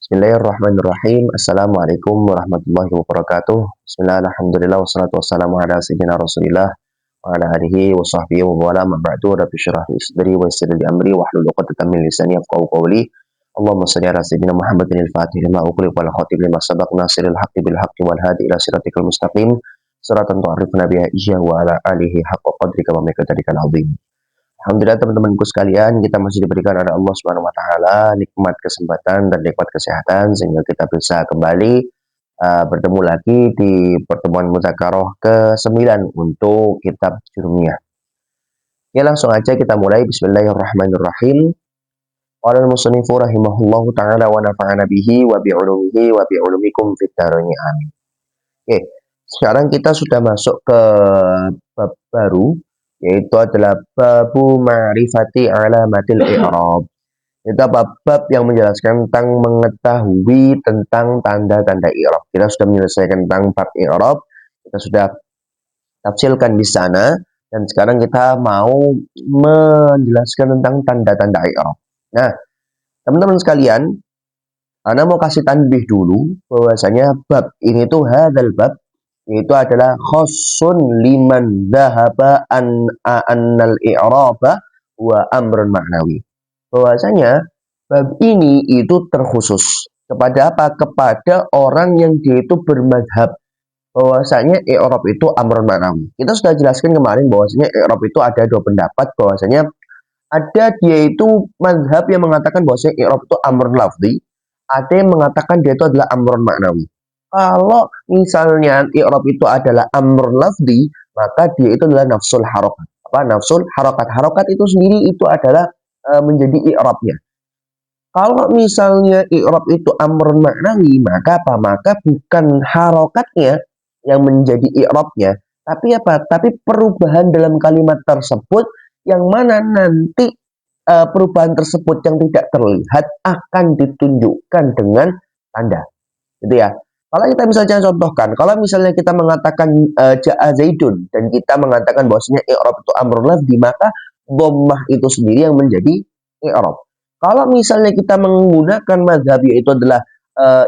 Bismillahirrahmanirrahim. Assalamualaikum warahmatullahi wabarakatuh. Bismillah, alhamdulillah, wassalatu wassalamu ala sayyidina rasulillah wa ala alihi wa sahbihi wa wala ma ba'du. Rabbi syrah li sadri wa yassir li amri wahlul 'uqdatam min lisani yafqahu qawli. Allahumma shalli ala sayyidina Muhammadin al-fatih lima ughliqa wal khatib lima sabaq nasiril haqqi bil haqqi wal hadi ila siratikal mustaqim. Suratan tu'arifuna biha iyya wa ala alihi haqqa qadrika wa miqdarikal azim. Alhamdulillah teman-temanku sekalian, kita masih diberikan oleh Allah Subhanahu wa taala nikmat kesempatan dan nikmat kesehatan sehingga kita bisa kembali bertemu lagi di pertemuan mudzakarah ke-9 untuk kitab Jurumiyah. Ya, langsung aja kita mulai. Bismillahirrahmanirrahim. Qala al-musannifu rahimahullahu taala wa nafa'ana bihi wa bi 'ulumihi wa bi 'ulumikum fid dharain amin. Oke, sekarang kita sudah masuk ke bab baru, yaitu adalah babu ma'rifati alamatil i'rab. Itu bab yang menjelaskan tentang mengetahui tentang tanda-tanda i'rab. Kita sudah menyelesaikan tentang bab i'rab, kita sudah tafsirkan di sana, dan sekarang kita mau menjelaskan tentang tanda-tanda i'rab. Nah, teman-teman sekalian, Ana mau kasih tanbih dulu bahwasanya bab ini tuh hadzal bab itu adalah khosun liman dhahaba annal i'raba wa amrun ma'nawi. Bahwasanya bab ini itu terkhusus kepada apa? Kepada orang yang dia itu bermadhab bahwasanya i'rab itu amrun ma'nawi. Kita sudah jelaskan kemarin bahwasanya i'rab itu ada dua pendapat, bahwasanya ada dia itu madhab yang mengatakan bahwasanya i'rab itu amrun lafzi, ada yang mengatakan dia itu adalah amrun ma'nawi. Kalau misalnya i'rab itu adalah amr lafzi, maka dia itu adalah nafsul harokat. Apa nafsul harokat? Harokat itu sendiri itu adalah menjadi i'rabnya. Kalau misalnya i'rab itu amr maknawi, maka apa? Maka bukan harokatnya yang menjadi i'rabnya, tapi apa? Tapi perubahan dalam kalimat tersebut yang mana nanti perubahan tersebut yang tidak terlihat akan ditunjukkan dengan tanda. Gitu ya. Kalau kita misalnya contohkan, kalau misalnya kita mengatakan ja'a zaidun dan kita mengatakan bahwasanya i'rab itu amrun lafzi, maka dhammah itu sendiri yang menjadi i'rab. Kalau misalnya kita menggunakan mazhab yaitu adalah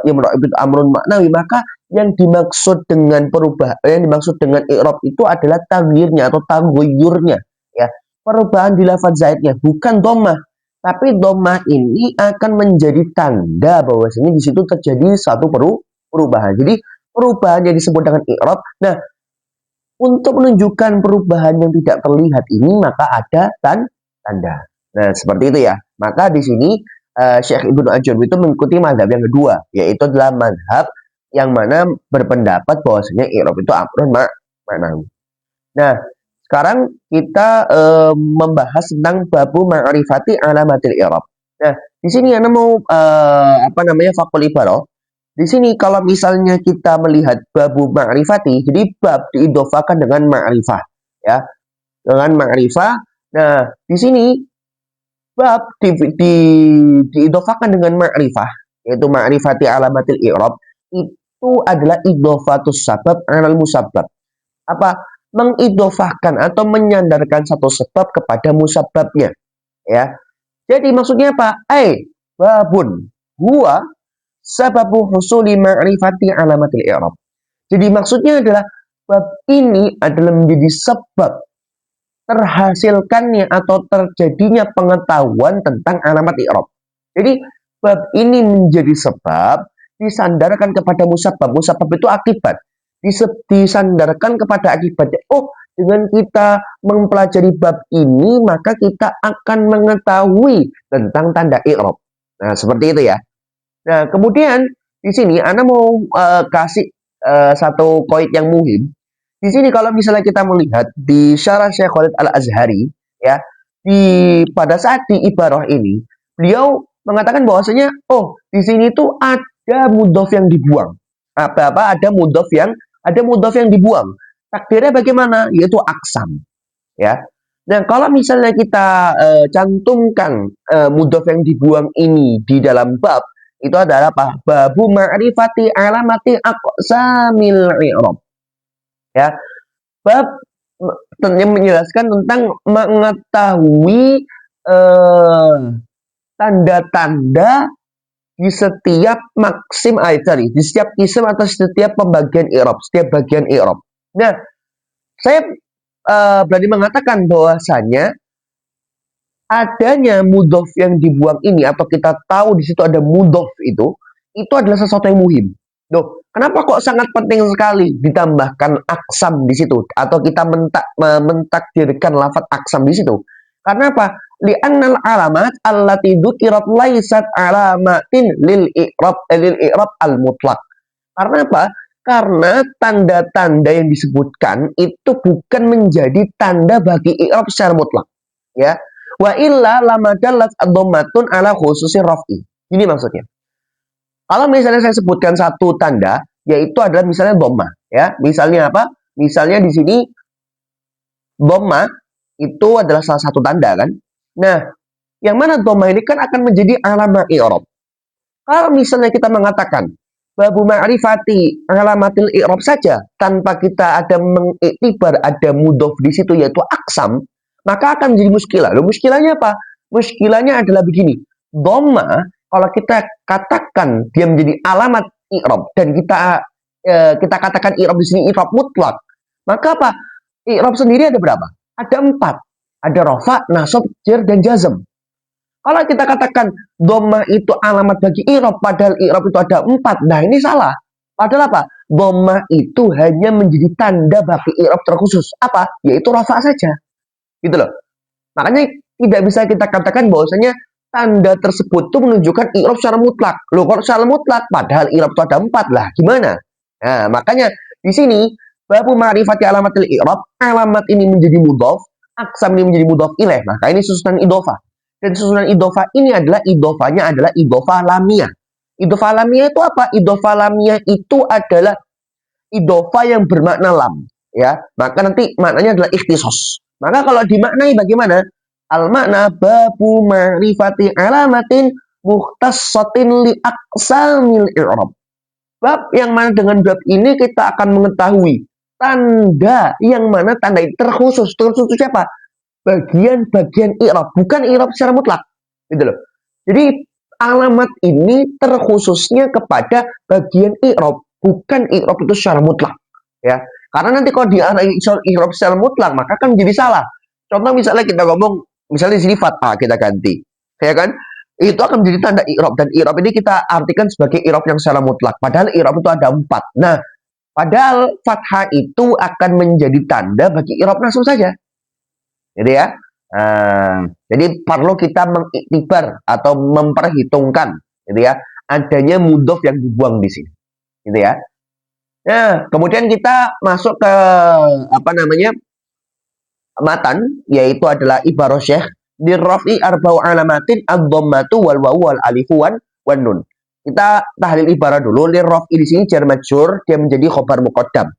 i'rab itu amrun maknawi, maka yang dimaksud dengan yang dimaksud dengan i'rab itu adalah taghyirnya atau taghayyurnya, ya. Perubahan di lafaz zaidnya, bukan dhammah. Tapi dhammah ini akan menjadi tanda bahwasanya di situ terjadi satu perubahan. Jadi perubahan yang disebut dengan i'rab. Nah, untuk menunjukkan perubahan yang tidak terlihat ini maka ada tanda. Nah, seperti itu ya. Maka di sini Syekh Ibnu Ajurri itu mengikuti mazhab yang kedua, yaitu adalah mazhab yang mana berpendapat bahwasanya i'rab itu amrun ma'nawi. Nah, sekarang kita membahas tentang babu ma'rifati alamatil i'rab. Nah, di sini Ana mau fakul ibarah. Di sini kalau misalnya kita melihat babu ma'rifati, jadi bab diidofakan dengan ma'rifah, ya, dengan ma'rifah. Nah, di sini bab diidofakan dengan ma'rifah, yaitu ma'rifati alamatil i'rab, itu adalah idofatus sabab alal musabbab. Apa? Mengidofahkan atau menyandarkan satu sebab kepada musabbabnya, ya. Jadi maksudnya apa? Babun huwa sababu husuli ma'rifati alamatil i'rab. Jadi maksudnya adalah bab ini adalah menjadi sebab terhasilkannya atau terjadinya pengetahuan tentang alamat i'rab. Jadi bab ini menjadi sebab disandarkan kepada musabbab. Musabbab itu akibat. Disandarkan kepada akibat. Oh, dengan kita mempelajari bab ini maka kita akan mengetahui tentang tanda i'rab. Nah, seperti itu ya. Nah, kemudian di sini Ana mau kasih satu koid yang muhim. Di sini kalau misalnya kita melihat di syarah Syekh Khalid Al-Azhari, ya, pada saat di ibarah ini, beliau mengatakan bahwasanya di sini tuh ada mudhof yang dibuang. Ada mudhof yang dibuang. Takdirnya bagaimana? Yaitu aksam, ya. Nah, kalau misalnya kita cantumkan mudhof yang dibuang ini di dalam bab, itu adalah apa? Babu ma'rifati alamati aqsamil i'rab. Ya. Bab yang menjelaskan tentang mengetahui tanda-tanda di setiap di setiap isim atau setiap pembagian i'rab, setiap bagian i'rab. Nah, saya berani mengatakan bahwasanya adanya mudhof yang dibuang ini, atau kita tahu di situ ada mudhof itu adalah sesuatu yang muhim. Loh, kenapa kok sangat penting sekali ditambahkan aksam di situ, atau kita mentakdirkan lafaz aksam di situ? Karena apa? Li'annal alamat allati dzukirat laisat alamatin lil i'rab al mutlaq. Karena apa? Karena tanda-tanda yang disebutkan itu bukan menjadi tanda bagi i'rab secara mutlak, ya. Wa illa lama dallat ad-dhammatun ala khususi raf'i. Ini maksudnya. Kalau misalnya saya sebutkan satu tanda, yaitu adalah misalnya dhammah, ya. Misalnya apa? Misalnya di sini dhammah itu adalah salah satu tanda, kan? Nah, yang mana dhammah ini kan akan menjadi alamat i'rab. Kalau misalnya kita mengatakan babu ma'rifati alamatil i'rab saja tanpa kita ada mengiktibar ada mudhof di situ yaitu aksam, maka akan menjadi muskilah. Loh, muskilahnya apa? Muskilahnya adalah begini. Dhamma kalau kita katakan dia menjadi alamat i'rab dan kita katakan i'rab di sini i'rab mutlak, maka apa? I'rab sendiri ada berapa? Ada 4. Ada rafa, nasab, jar, dan jazm. Kalau kita katakan dhammah itu alamat bagi i'rab, padahal i'rab itu ada 4. Nah, ini salah. Padahal apa? Dhammah itu hanya menjadi tanda bagi i'rab terkhusus. Apa? Yaitu rafa saja. Gitu loh. Makanya tidak bisa kita katakan bahwasanya tanda tersebut itu menunjukkan i'rab secara mutlak. Loh, kalau secara mutlak padahal i'rab itu ada 4 lah, gimana? Nah, makanya di sini babu ma'rifati alamatil i'rab, alamat ini menjadi mudhof, aksam ini menjadi mudhof ilaih. Maka ini susunan idhofah. Dan susunan idhofah ini adalah idhofahnya adalah idhofah lamiyah. Idhofah lamiyah itu apa? Idhofah lamiyah itu adalah idhofah yang bermakna lam, ya. Maka nanti maknanya adalah ikhtisos. Maka kalau dimaknai bagaimana? Al makna babu ma'rifati alamatin mukhtassatin li aqsamil i'rab. Bab yang mana dengan bab ini kita akan mengetahui tanda yang mana tanda itu terkhusus. Terkhusus siapa? Bagian-bagian i'rab, bukan i'rab secara mutlak, gitu loh. Jadi alamat ini terkhususnya kepada bagian i'rab, bukan i'rab itu secara mutlak, ya. Karena nanti kalau diarahi i'rab secara mutlak maka kan jadi salah. Contoh misalnya kita ngomong, misalnya di sini fathah kita ganti, ya kan? Itu akan menjadi tanda i'rab, dan i'rab ini kita artikan sebagai i'rab yang secara mutlak. Padahal i'rab itu ada 4. Nah, padahal fathah itu akan menjadi tanda bagi i'rab nasab saja. Jadi ya, jadi perlu kita mengiktibar atau memperhitungkan, gitu ya, adanya mudhof yang dibuang di sini, gitu ya. Nah, kemudian kita masuk ke matan, yaitu adalah ibarah syekh di rafi arba'u alamatin ad-dhammatu wal wawu wal alifu wan nun. Kita tahlil ibarah dulu. Li rafi di sini jar majrur, dia menjadi khobar muqaddam.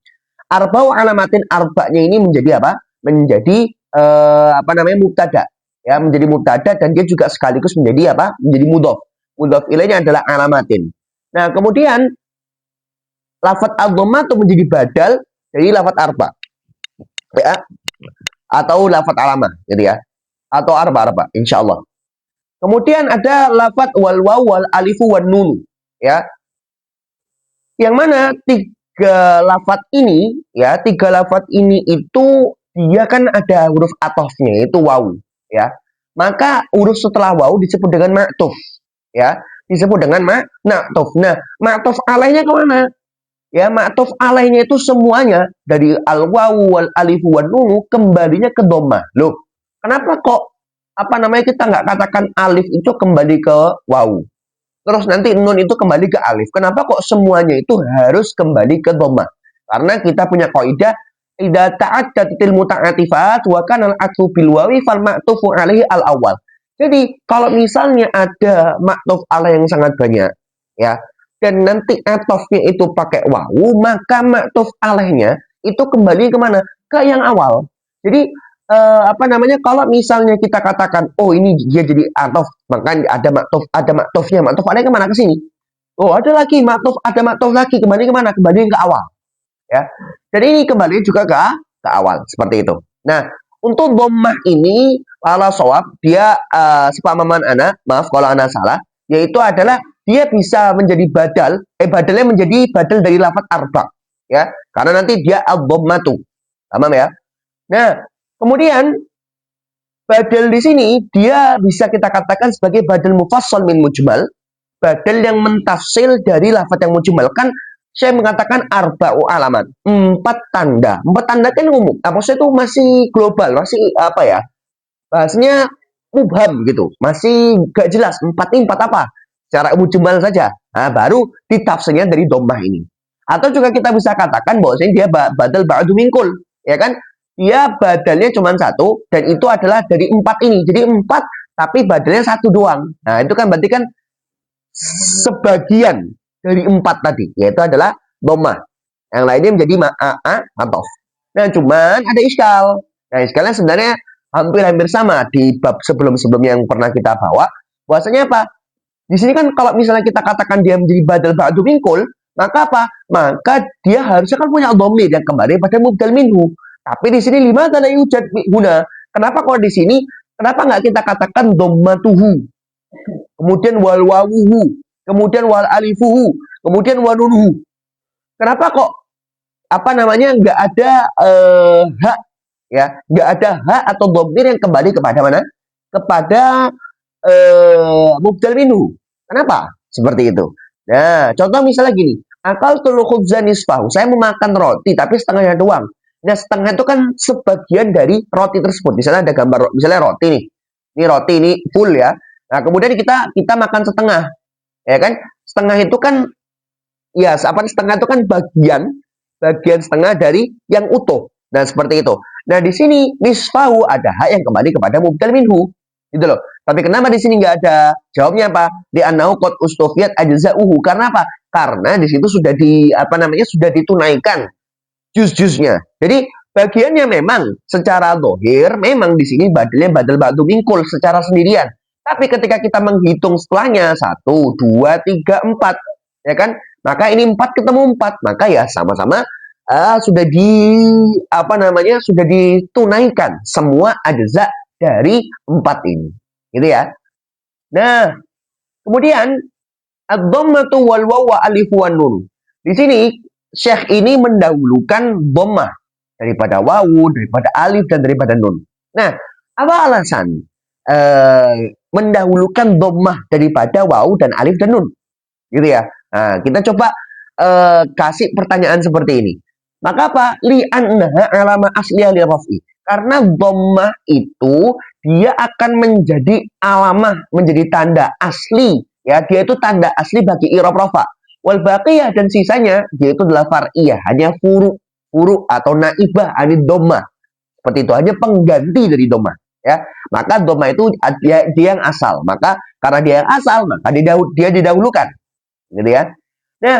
Arba'u alamatin, arba'nya ini menjadi apa? Menjadi mubtada, ya, menjadi mubtada, dan dia juga sekaligus menjadi apa? Menjadi mudhof. Mudhof ilaihnya adalah alamatin. Nah, kemudian lafaz ad-dhammah itu menjadi badal dari lafaz arba, ya, atau lafaz alamah, gitu ya, atau arba insyaallah. Kemudian ada lafaz wal wawu wal alifu wan nun, ya, yang mana tiga lafaz ini itu dia kan ada huruf atofnya, itu wawu, ya. Maka huruf setelah wawu disebut dengan ma'tuf, ya, disebut dengan ma'tuf. Nah, ma'tuf alaihnya kemana? Ya, ma'tuf alaihnya itu semuanya dari al wawu wal alifu wan nun kembalinya ke dhammah. Loh, kenapa kok kita nggak katakan alif itu kembali ke wawu, terus nanti nun itu kembali ke alif? Kenapa kok semuanya itu harus kembali ke dhammah? Karena kita punya kaidah idza ta'addatil muta'atifat wa kana al-'atfu bil wawi fal ma'tufu alaihi al-awwal. Jadi kalau misalnya ada ma'tuf alaih yang sangat banyak, ya, dan nanti atofnya itu pakai wawu, maka ma'tuf alaihnya itu kembali kemana? Ke yang awal. Jadi kalau misalnya kita katakan, oh ini dia jadi atof, maka ada ma'tufnya, ma'tuf alaih kemana? Ke sini. Oh, ada lagi ma'tuf, ada ma'tuf lagi, kembali kemana? Kembali ke awal, ya. Jadi ini kembali juga ke awal, seperti itu. Nah, untuk dhammah ini ala shawab, dia sepamaman anak, maaf kalau anak salah, yaitu adalah dia bisa menjadi badalnya menjadi badal dari lafaz arba, ya. Karena nanti dia ad-dhammatu. Paham ya? Nah, kemudian badal di sini dia bisa kita katakan sebagai badal mufassal min mujmal, badal yang mentafsil dari lafaz yang mujmal. Kan saya mengatakan arba'u alamat, 4 tanda. 4 tanda kan umum. Maksudnya itu masih global, masih apa ya? Bahasanya mubham gitu. Masih gak jelas 4 apa? Secara mujmal saja. Nah, baru ditafsirnya dari dhammah ini. Atau juga kita bisa katakan bahwasanya dia badal ba'du minkul, ya kan? Dia badalnya cuma 1 dan itu adalah dari 4 ini. Jadi 4 tapi badalnya 1 doang. Nah, itu kan berarti kan sebagian dari 4 tadi, yaitu adalah dhammah. Yang lainnya menjadi ma'atof. Nah, cuman ada iskal. Nah, iskalnya sebenarnya hampir-hampir sama di bab sebelum-sebelumnya yang pernah kita bawa. Bahwasanya apa? Di sini kan kalau misalnya kita katakan dia menjadi badal ba'du minkul, maka apa? Maka dia harusnya kan punya dhamir yang kembali pada mubdal minhu. Tapi di sini lima tanda yujad guna. Kenapa kalau di sini kenapa nggak kita katakan dhammatuhu? Kemudian wal wawuhu, kemudian wal alifuhu, kemudian wanunuhu. Kenapa kok nggak ada hak, ya, nggak ada hak atau dhamir yang kembali kepada mana? Kepada mubdal minhu. Kenapa seperti itu? Nah, contoh misalnya gini, akal tulu khubzan nisfahu, saya memakan roti tapi setengahnya doang. Nah, setengah itu kan sebagian dari roti tersebut. Misalnya ada gambar, misalnya roti nih, ini roti ini full ya. Nah, kemudian kita makan setengah, ya kan? Setengah itu kan, ya, setengah itu kan bagian setengah dari yang utuh. Nah, seperti itu. Nah, di sini nisfahu ada hak yang kembali kepada mubdal minhu, gitu loh. Tapi kenapa di sini nggak ada? Jawabnya apa? Di annahu qad ustufiyat ajza'uhu. Karena apa? Karena di situ sudah sudah ditunaikan juz-juznya. Jadi bagiannya memang secara zahir memang di sini badalnya badal ba'du minkul secara sendirian. Tapi ketika kita menghitung setelahnya 1, 2, 3, 4, ya kan? Maka ini 4 ketemu 4, maka ya sama-sama sudah sudah ditunaikan semua ajza dari 4 ini. Gitu ya. Nah, kemudian ad-dhammatu wal waw wa alif wan nun. Di sini Syekh ini mendahulukan dhammah daripada wawu, daripada alif dan daripada nun. Nah, apa alasan mendahulukan dhammah daripada wawu dan alif dan nun? Gitu ya. Nah, kita coba kasih pertanyaan seperti ini. Maka apa? Li'annaha alama asliyah lil raf'i. Karena dhammah itu dia akan menjadi alamah, menjadi tanda asli, ya, dia itu tanda asli bagi i'rab rafa. Wal baqiyah dan sisanya dia itu adalah far'iyah, hanya furu atau naibah anid dhammah. Seperti itu, hanya pengganti dari dhammah, ya. Maka dhammah itu dia yang asal. Maka karena dia yang asal, maka dia didahulukan. Gitu ya. Nah,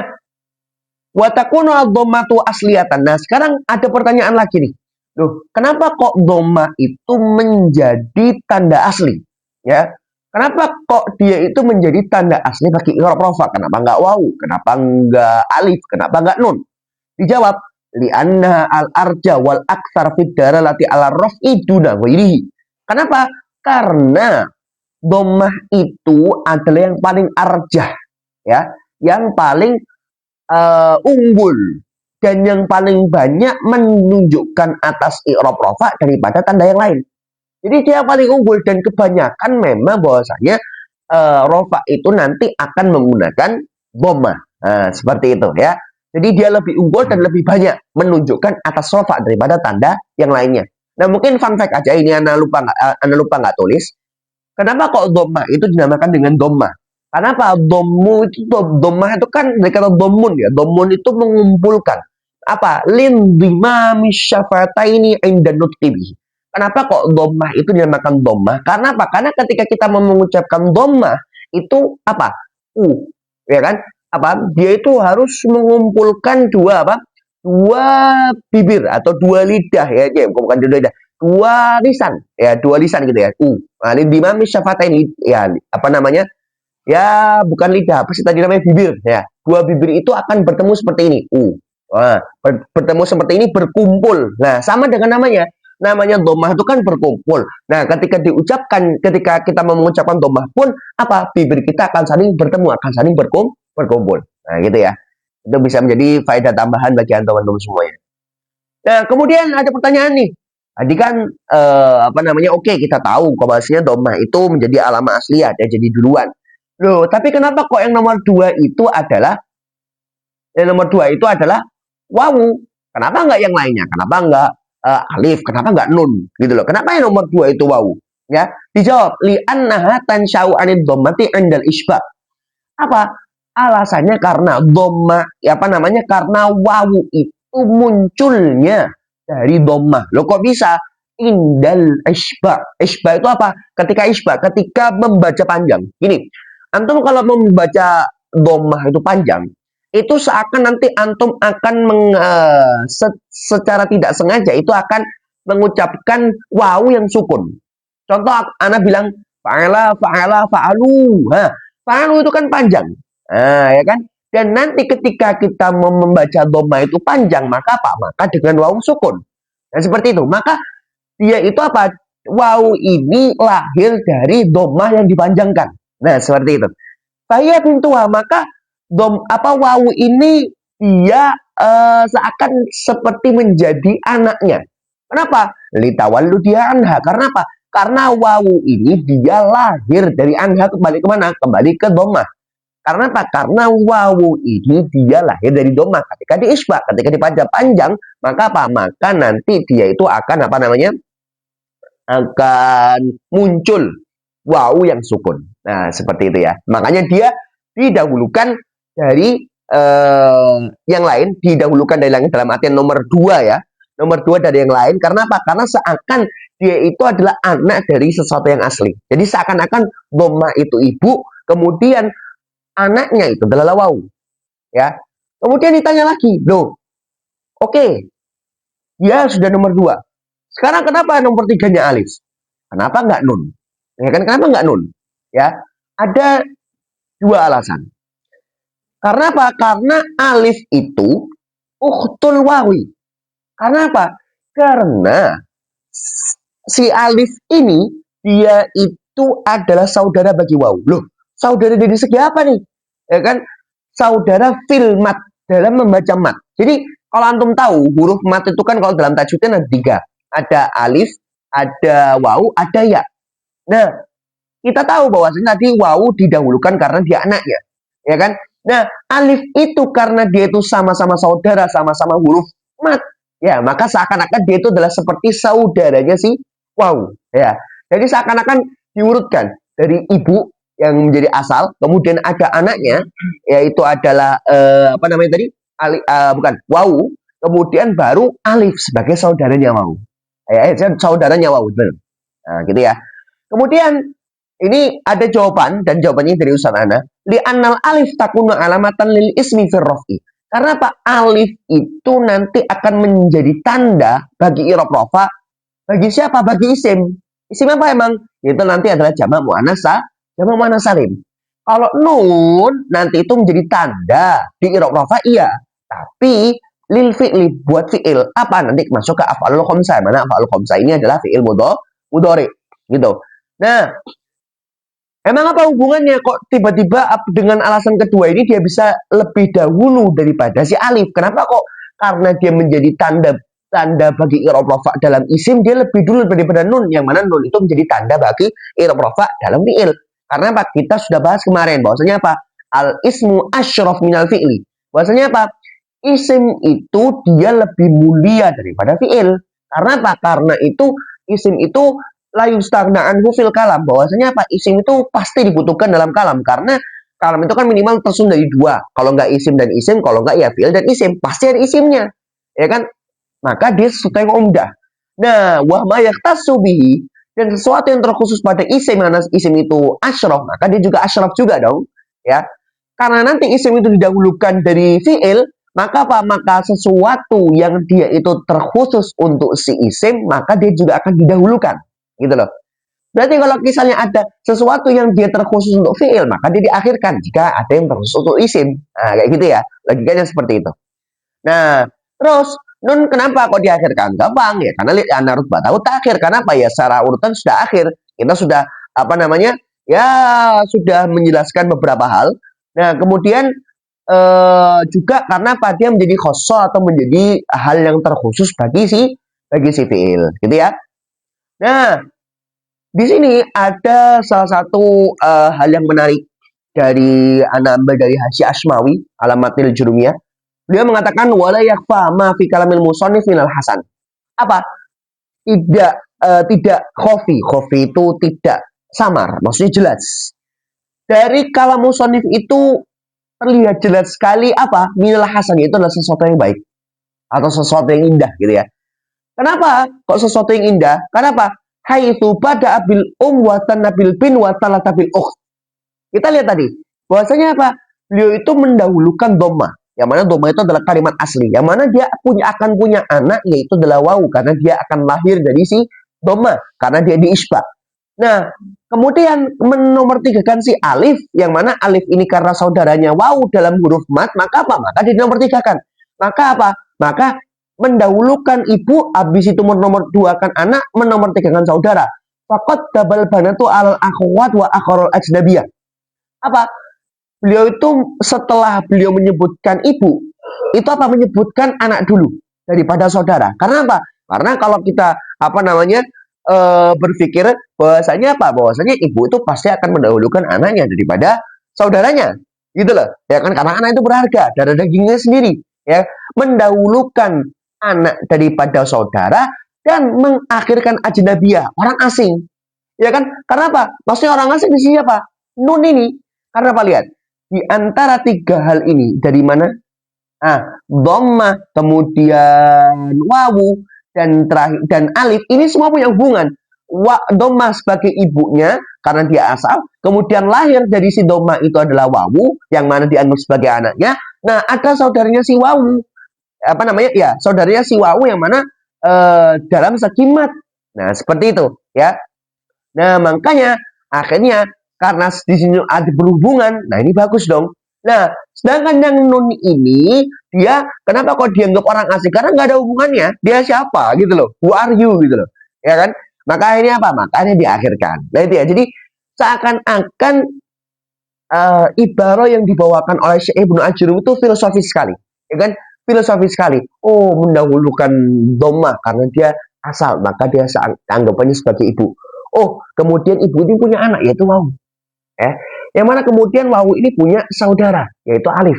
wa takunu ad-dhammatu asliyatan. Nah, sekarang ada pertanyaan lagi nih. Loh, kenapa kok dhammah itu menjadi tanda asli? Ya, kenapa kok dia itu menjadi tanda asli bagi i'rab rafa? Kenapa nggak wawu? Kenapa nggak alif? Kenapa nggak nun? Dijawab, li'anna al-arja wal aktsar fid dalalati ala raf'i duna ghairihi. Kenapa? Karena dhammah itu adalah yang paling arjah, ya, yang paling unggul dan yang paling banyak menunjukkan atas i'rab rafa daripada tanda yang lain. Jadi dia paling unggul dan kebanyakan memang bahwasanya rafa itu nanti akan menggunakan dhammah. Nah, seperti itu ya. Jadi dia lebih unggul dan lebih banyak menunjukkan atas rafa daripada tanda yang lainnya. Nah, mungkin fun fact aja ini Anda lupa nggak tulis. Kenapa kok dhammah itu dinamakan dengan dhammah? Karena apa? Dhammah itu kan dari kata dhammun ya. Dhammun itu mengumpulkan apa? Lindimami syafataini inda nutqi bihi. Kenapa kok dhammah itu dinamakan dhammah? Karena apa? Karena ketika kita mengucapkan dhammah itu apa? Ya kan? Apa? Dia itu harus mengumpulkan dua bibir atau dua lidah ya, bukan dua lidah. Dua lisan gitu ya. Lindimami syafataini ya, Ya, bukan lidah, apa sih tadi namanya, bibir ya. Dua bibir itu akan bertemu seperti ini. Bertemu seperti ini, berkumpul. Nah, sama dengan namanya. namanya dhammah itu kan berkumpul. Nah, ketika kita mengucapkan dhammah pun apa? Bibir kita akan saling bertemu, akan saling berkumpul. Nah, gitu ya. Itu bisa menjadi faedah tambahan bagi teman-teman semuanya. Nah, kemudian ada pertanyaan nih. Tadi kan oke, kita tahu kalau bahasanya dhammah itu menjadi alama asli ya, jadi duluan. Loh, tapi kenapa kok yang nomor dua itu adalah wawu? Kenapa nggak yang lainnya? Kenapa nggak alif? Kenapa nggak nun? Gitu loh. Kenapa yang nomor dua itu wawu? Ya, dijawab li'annaha tansya'u 'anid dhammati 'indal isbah. Apa? Alasannya karena dhammah, karena wawu itu munculnya dari dhammah. Loh kok bisa? Indal isbah. Isbah itu apa? Ketika membaca panjang. Gini, antum kalau membaca dhammah itu panjang, itu seakan nanti antum akan secara tidak sengaja itu akan mengucapkan wawu yang sukun. Contoh, ana bilang fa'ala, fa'alu. Fa'alu itu kan panjang. Nah, ya kan? Dan nanti ketika kita membaca dhammah itu panjang, maka apa? Maka dengan wawu sukun. Nah, seperti itu. Maka dia itu apa? Wawu ini lahir dari dhammah yang dipanjangkan. Nah, seperti itu. Saya pintuha, maka wawu ini dia seakan seperti menjadi anaknya. Kenapa? Litawallu dia anha. Karena apa? Karena wawu ini dia lahir dari anha, kembali kemana? Kembali ke dhammah. Karena apa? Karena wawu ini dia lahir dari dhammah. Ketika diisbah, ketika dibaca panjang, maka apa? Maka nanti dia itu akan akan muncul wawu yang sukun. Nah, seperti itu ya. Makanya dia didahulukan dari yang lain, didahulukan dari yang dalam artian nomor dua ya. Nomor dua dari yang lain. Karena apa? Karena seakan dia itu adalah anak dari sesuatu yang asli. Jadi seakan-akan dhammah itu ibu, kemudian anaknya itu adalah wawu. Ya. Kemudian ditanya lagi, loh, oke, dia sudah nomor dua. Sekarang kenapa nomor tiganya alif? Kenapa nggak nun? Ya kan, kenapa nggak nun? Ya, ada dua alasan. Karena apa? Karena alif itu ukhtul wawi. Karena apa? Karena si alif ini dia itu adalah saudara bagi wawu. Loh, saudara dari segi apa nih? Ya kan? Saudara fil mat, dalam membaca mat. Jadi kalau antum tahu huruf mat itu kan kalau dalam tajwidnya ada tiga. Ada alif, ada wawu, ada ya. Nah, kita tahu bahwasanya tadi wawu didahulukan karena dia anaknya. Ya kan? Nah, alif itu karena dia itu sama-sama saudara, sama-sama huruf mat. Ya, maka seakan-akan dia itu adalah seperti saudaranya si wawu. Ya. Jadi seakan-akan diurutkan dari ibu yang menjadi asal, kemudian ada anaknya, yaitu adalah bukan wawu, kemudian baru alif sebagai saudaranya wawu. Ya, saudaranya wawu, benar. Nah, gitu ya. Kemudian ini ada jawaban, dan jawabannya dari Ustaz Ana. Li'annal alif takunu alamatan lil ismi fir raf'i. Karena apa? Alif itu nanti akan menjadi tanda bagi i'rab rafa. Bagi siapa? Bagi isim. Isim apa emang? Itu nanti adalah jamak muannats salim. Kalau nun nanti itu menjadi tanda di i'rab rafa, iya. Tapi lil fi'li, buat fi'il apa? Nanti masuk ke af'alul khamsah. Mana af'alul khamsah ini adalah fi'il mudhari gitu. Nah, emang apa hubungannya kok tiba-tiba dengan alasan kedua ini dia bisa lebih dahulu daripada si alif? Kenapa kok? Karena dia menjadi tanda bagi i'rab rafa dalam isim, dia lebih dulu daripada nun, yang mana nun itu menjadi tanda bagi i'rab rafa dalam fi'il. Karena apa? Kita sudah bahas kemarin bahwasanya apa? Al ismu asyraf minal fi'li. Bahwasanya apa? Isim itu dia lebih mulia daripada fi'il. Karena apa? Karena itu isim itu la yustagna anhu fil kalam. Bahwasanya apa? Isim itu pasti dibutuhkan dalam kalam, karena kalam itu kan minimal tersusun dari dua. Kalau nggak isim dan isim, kalau nggak ya fi'il dan isim, pasti ada isimnya. Ya kan? Maka dia sesuatu yang umdah. Nah, wa ma yahtassu bihi, dan sesuatu yang terkhusus pada isim, karena isim itu asyraf, maka dia juga asyraf juga dong. Ya. Karena nanti isim itu didahulukan dari fi'il, maka apa? Maka sesuatu yang dia itu terkhusus untuk si isim, maka dia juga akan didahulukan. Gitu loh. Berarti kalau misalnya ada sesuatu yang dia terkhusus untuk fi'il, maka dia diakhirkan jika ada yang terkhusus untuk isim. Nah, kayak gitu ya. Logikanya seperti itu. Nah, terus Nun kenapa kok diakhirkan? Gampang ya, karena li'anna rutbatahu takhir. Kenapa ya? Secara urutan sudah akhir. Kita sudah apa namanya? Ya sudah menjelaskan beberapa hal. Nah, kemudian juga karena apa dia menjadi khosoh atau menjadi hal yang terkhusus bagi si fiil, gitu ya. Nah, di sini ada salah satu hal yang menarik dari ambil dari Hasyi Asmawi Alamatil Jurumiyah. Beliau mengatakan wala yakfa ma fi kalamil musannif minal hasan. Apa? Tidak khofi itu tidak samar, maksudnya jelas. Dari kalam musannif itu terlihat jelas sekali apa? Minal hasan itu adalah sesuatu yang baik atau sesuatu yang indah gitu ya. Kenapa? Kok sesuatu yang indah? Kenapa? Haitsu bada bil wa tanabil bin wa talatabil ukht. Kita lihat tadi, bahwasanya apa? Beliau itu mendahulukan dhamma. Yang mana dhamma itu adalah kalimat asli. Yang mana dia akan punya anak yaitu adalah wawu karena dia akan lahir dari si dhamma karena dia diisba. Nah, kemudian menomortigakan si alif yang mana alif ini karena saudaranya wawu dalam huruf mat, maka apa? Maka dinomortigakan. Maka apa? Maka mendahulukan ibu, habis itu menomor duakan anak, menomor tigakan saudara. Fakot dabal banatu al akhwat wa akharul ajnabiyah. Apa? Beliau itu setelah beliau menyebutkan ibu, itu apa? Menyebutkan anak dulu daripada saudara. Karena apa? Karena kalau kita apa namanya berpikir bahwasanya apa? Bahwasanya ibu itu pasti akan mendahulukan anaknya daripada saudaranya. Gitu loh. Ya kan karena anak itu berharga, darah dagingnya sendiri, ya. Mendahulukan anak daripada saudara dan mengakhirkan ajnabiyah, orang asing. Ya kan? Karena apa? Maksudnya orang asing di sini apa? Nun ini. Karena apa? Lihat. Di antara tiga hal ini dari mana? Dhammah, kemudian wawu dan terakhir dan alif ini semua punya hubungan. Dhammah sebagai ibunya karena dia asal, kemudian lahir dari si dhammah itu adalah wawu yang mana dianggap sebagai anaknya. Nah, ada saudaranya si wawu. Apa namanya? Ya, saudaranya si wawu yang mana dalam segi mat. Nah, seperti itu, ya. Nah, makanya akhirnya karena di sini ada berhubungan, nah ini bagus dong. Nah, sedangkan yang nun ini, dia kenapa kok dianggap orang asing? Karena nggak ada hubungannya. Dia siapa gitu loh? Who are you gitu loh? Ya kan? Maka akhirnya apa? Makanya diakhirkan. Nah itu ya. Jadi seakan-akan ibarat yang dibawakan oleh Syekh Ibnu Ajurrum itu filosofis sekali, ya kan? Filosofis sekali. Oh, mendahulukan dhammah karena dia asal, maka dia anggapannya sebagai ibu. Oh, kemudian ibu ini punya anak yaitu wawu. Yang mana kemudian wawu ini punya saudara yaitu alif,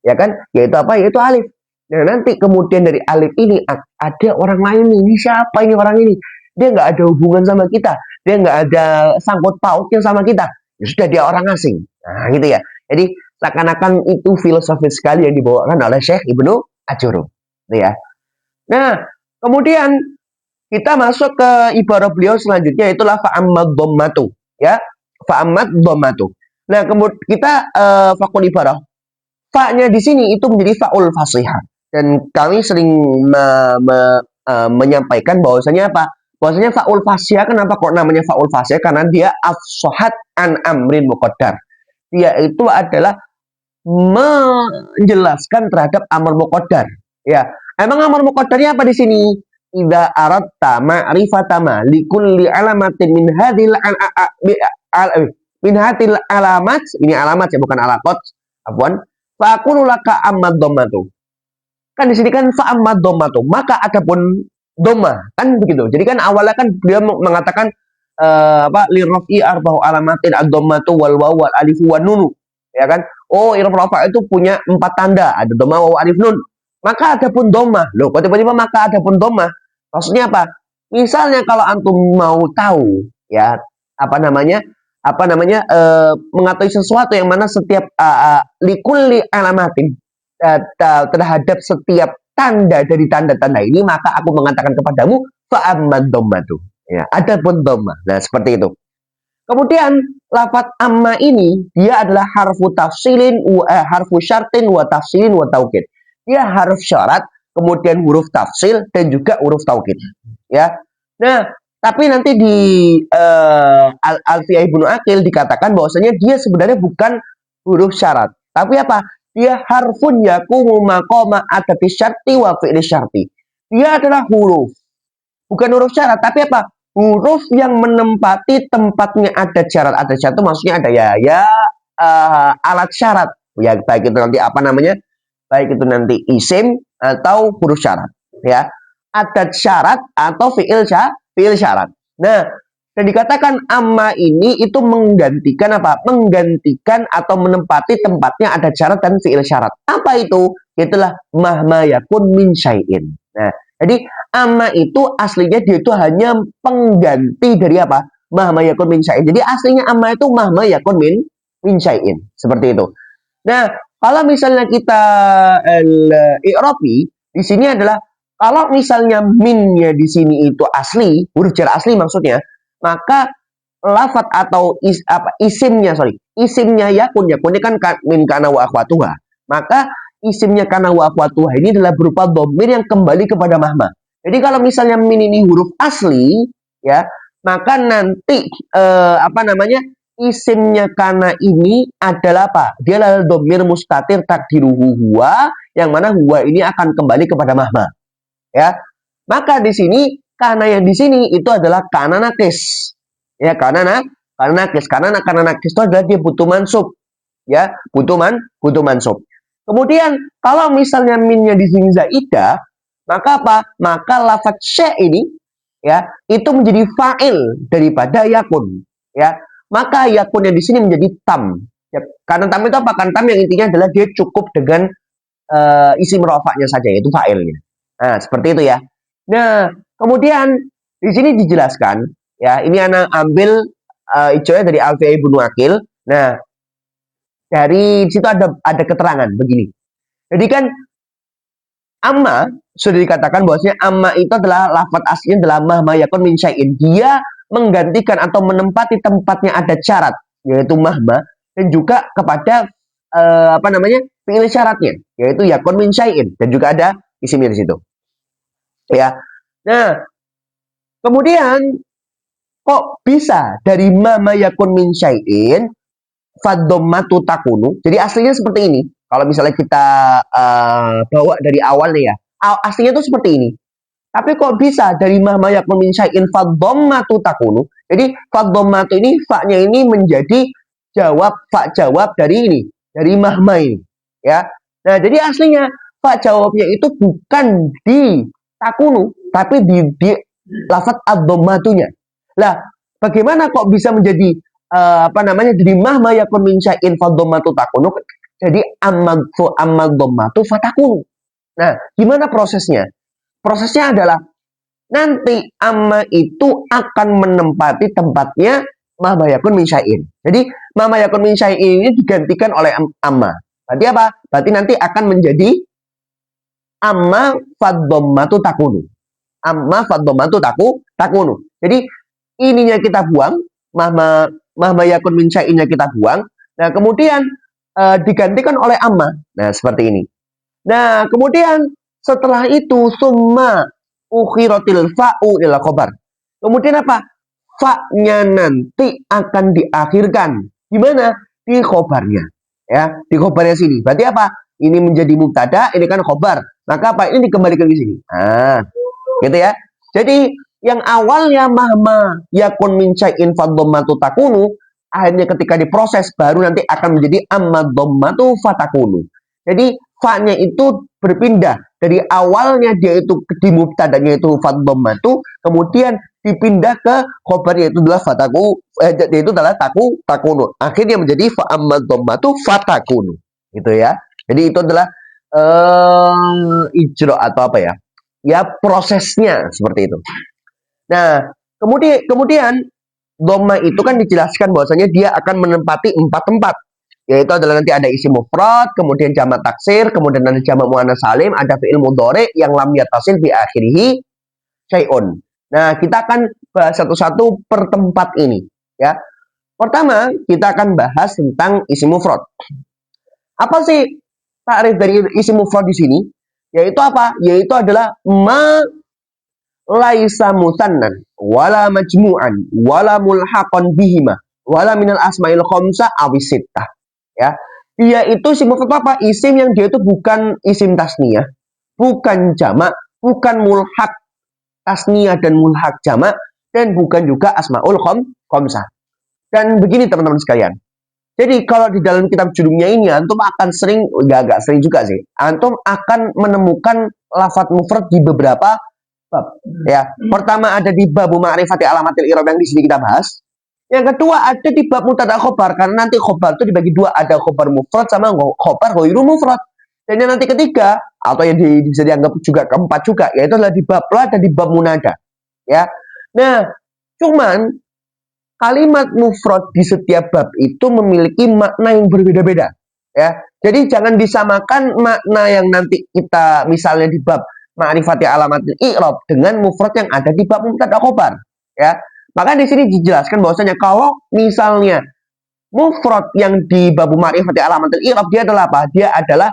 ya kan? Yaitu apa? Yaitu alif. Nah, nanti kemudian dari alif ini ada orang lain ini. Siapa ini orang ini? Dia nggak ada hubungan sama kita, dia nggak ada sangkut pautnya sama kita. Ya sudah, dia orang asing. Nah, gitu ya. Jadi seakan-akan itu filosofis sekali yang dibawakan oleh Syekh Ibnu Ajurrum, gitu ya. Nah, kemudian kita masuk ke ibarat beliau selanjutnya, itulah fa'ammad dhammatu, ya. Fa'ammad dhammatu. Nah, kemudian kita fakul ibarah. Fa-nya di sini itu menjadi fa'ul fasihah. Dan kami sering menyampaikan bahwasanya apa? Bahwasanya fa'ul fasihah, kenapa kok namanya fa'ul fasihah? Karena dia afsahat an amrin muqaddar. Dia itu adalah menjelaskan terhadap amar muqaddar. Ya, emang amar muqaddarnya apa di sini? Idza aradta ma'rifata ma likulli alamatin min hadhil min hadhil alamat, ini alamat ya bukan alaqat, afwan. Fa aqulu laka ammad dhammatu. Kan di sini kan fa ammad dhammatu, maka adapun dhamma, kan begitu. Jadi kan awalnya kan dia mengatakan apa lirafi arba'u alamatin ad-dhammatu wal wawu wal alif wan nun, ya kan? Oh, iraf rafa itu punya 4 tanda, ada dhamma, wawu, alif, nun. Maka adapun dhamma. Loh, kok tiba-tiba maka adapun dhamma? Maksudnya apa? Misalnya kalau antum mau tahu, ya, apa namanya? Mengetahui sesuatu yang mana setiap likulli alamatin terhadap setiap tanda dari tanda-tanda ini, maka aku mengatakan kepadamu fa'ammad dhammatu. Ya, adapun dhamma. Nah, seperti itu. Kemudian lafaz amma ini dia adalah harfu tafsilin harfu syartin wa tafsilin wa taukid. Dia haruf syarat, kemudian huruf tafsil dan juga huruf taukid. Ya. Nah, tapi nanti di Alfiyah Ibnu Aqil dikatakan bahwasanya dia sebenarnya bukan huruf syarat. Tapi apa? Dia harfun yakumu maqama atati syarti wa fi'li syarti. Dia adalah huruf. Bukan huruf syarat, tapi apa? Huruf yang menempati tempatnya ada syarat. Ada syarat itu maksudnya ada alat syarat. Ya, baik itu nanti apa namanya? Baik itu nanti isim atau huruf syarat. Ya, adat syarat atau fiil syarat. Nah, dan dikatakan amma ini itu menggantikan apa? Menggantikan atau menempati tempatnya ada syarat dan fiil syarat. Apa itu? Itulah mahma yakun min syai'in. Nah, jadi amma itu aslinya dia itu hanya pengganti dari apa? Mahma yakun min syai'in. Jadi aslinya amma itu mahma yakun min syai'in. Seperti itu. Nah, kalau misalnya kita i'rabi di sini adalah kalau misalnya minnya di sini itu asli, huruf jar asli maksudnya, maka lafat atau isimnya yakun kan min kana wa akhwatuha. Maka isimnya kana wa akhwatuha ini adalah berupa dhamir yang kembali kepada mahma. Jadi kalau misalnya min ini huruf asli, ya, maka nanti isimnya kana ini adalah apa? Dia adalah dhamir mustatir takdiruhu huwa, yang mana huwa ini akan kembali kepada mahma. Ya, maka di sini kana yang di sini itu adalah kana nakis. Ya, kana nakis. Kana nakis itu adalah dia butuh mansub. Ya, butuh mansub. Kemudian kalau misalnya minnya di sini zaidah, maka apa? Maka lafaz syai' ini ya, itu menjadi fa'il daripada yakun. Ya, maka yakun yang di sini menjadi tam. Ya, karena tam itu apa? Kan tam yang intinya adalah dia cukup dengan isim rafa'nya saja, yaitu fa'ilnya. Nah, seperti itu ya. Nah, kemudian di sini dijelaskan, ya, ini anak ambil ijazah dari Alfi'ah Ibnu Aqil. Nah, dari situ ada keterangan begini. Jadi kan amma sudah dikatakan bahwasanya amma itu adalah lafaz aslinya adalah mahma yakun min syai'in. Dia menggantikan atau menempati tempatnya ada syarat, yaitu mahma, dan juga kepada fiil syaratnya, yaitu yakun min syai'in, dan juga ada isimnya di situ. Ya. Nah, kemudian kok bisa dari ma yakun min syai'in fadhammatu takunu. Jadi aslinya seperti ini. Kalau misalnya kita bawa dari awalnya ya. Aslinya itu seperti ini. Tapi kok bisa dari ma yakun min syai'in fadhammatu takunu. Jadi fadhammatu ini fa-nya ini menjadi fa jawab dari ini, dari mahma ini, ya. Nah, jadi aslinya fa jawabnya itu bukan di takunu, tapi di lafaz ad-dhammatunya. Lah, bagaimana kok bisa menjadi jadi mahma yakun min syai'in fadhammatu takunu, jadi amma dhammatu fatakunu. Nah, gimana prosesnya? Prosesnya adalah nanti amma itu akan menempati tempatnya mahma yakun min syai'in. Jadi mahma yakun min syai'in ini digantikan oleh amma. Berarti apa? Berarti nanti akan menjadi amma fadhammatu takunu. Amma fadhammatu takunu. Jadi ininya kita buang, mahma yakun min syai'innya kita buang. Nah, kemudian digantikan oleh amma. Nah, seperti ini. Nah, kemudian setelah itu summa ukhiratil fa'u ila khobar. Kemudian apa? Fa-nya nanti akan diakhirkan. Gimana? Di khobarnya. Ya, di khobarnya sini. Berarti apa? Ini menjadi mubtada, ini kan khobar. Maka apa? Ini dikembalikan di sini. Nah, gitu ya. Jadi yang awalnya mahma yakun min syai'in fadhammatu takunu, akhirnya ketika diproses baru nanti akan menjadi amma dhammatu fatakunu. Jadi fa-nya itu berpindah dari awalnya dia itu di mubtadanya itu fadhammatu, kemudian dipindah ke khobarnya itu adalah yaitu adalah takunu. Akhirnya menjadi fa amma dhammatu fatakunu. Gitu ya. Jadi itu adalah ijra atau apa ya? Ya, prosesnya seperti itu. Nah, kemudian dhamma itu kan dijelaskan bahwasanya dia akan menempati 4 tempat. Yaitu adalah nanti ada isim mufrad, kemudian jamak taksir, kemudian ada jamak muannats salim, ada fi'il mudhari yang lam yattasil bi akhirih syai'un. Nah, kita akan bahas satu-satu per tempat ini, ya. Pertama, kita akan bahas tentang isim mufrad. Apa sih takrif dari isim mufrad di sini? Yaitu apa? Yaitu adalah ma laisa musannan wala majmu'an wala mulhaqan bihima wala minal asma'il khamsah awis sittah. Ya, dia itu isim mufrad apa? Isim yang dia itu bukan isim tasniyah, bukan jamak, bukan mulhak tasniyah dan mulhak jamak, dan bukan juga asmaul khamsah. Dan begini teman-teman sekalian. Jadi kalau di dalam kitab judulnya ini antum akan sering, agak sering juga sih, antum akan menemukan lafadz mufrad di beberapa bab. Ya, pertama ada di bab ma'rifati alamatil i'rab yang di sini kita bahas. Yang kedua ada di bab mubtada khobar, karena nanti khobar itu dibagi dua, ada khobar mufrad sama khobar ghairu mufrad. Dan yang nanti ketiga atau yang bisa dianggap juga keempat juga, yaitu adalah di bab la dan di bab munada. Ya, nah cuman kalimat mufrad di setiap bab itu memiliki makna yang berbeda-beda. Ya, jadi jangan disamakan makna yang nanti kita misalnya di bab ma'rifati alamatil i'rab dengan mufrad yang ada di bab mubtada khobar. Ya, maka di sini dijelaskan bahwasanya kalau misalnya mufrad yang di bab ma'rifati alamatil i'rab dia adalah apa? Dia adalah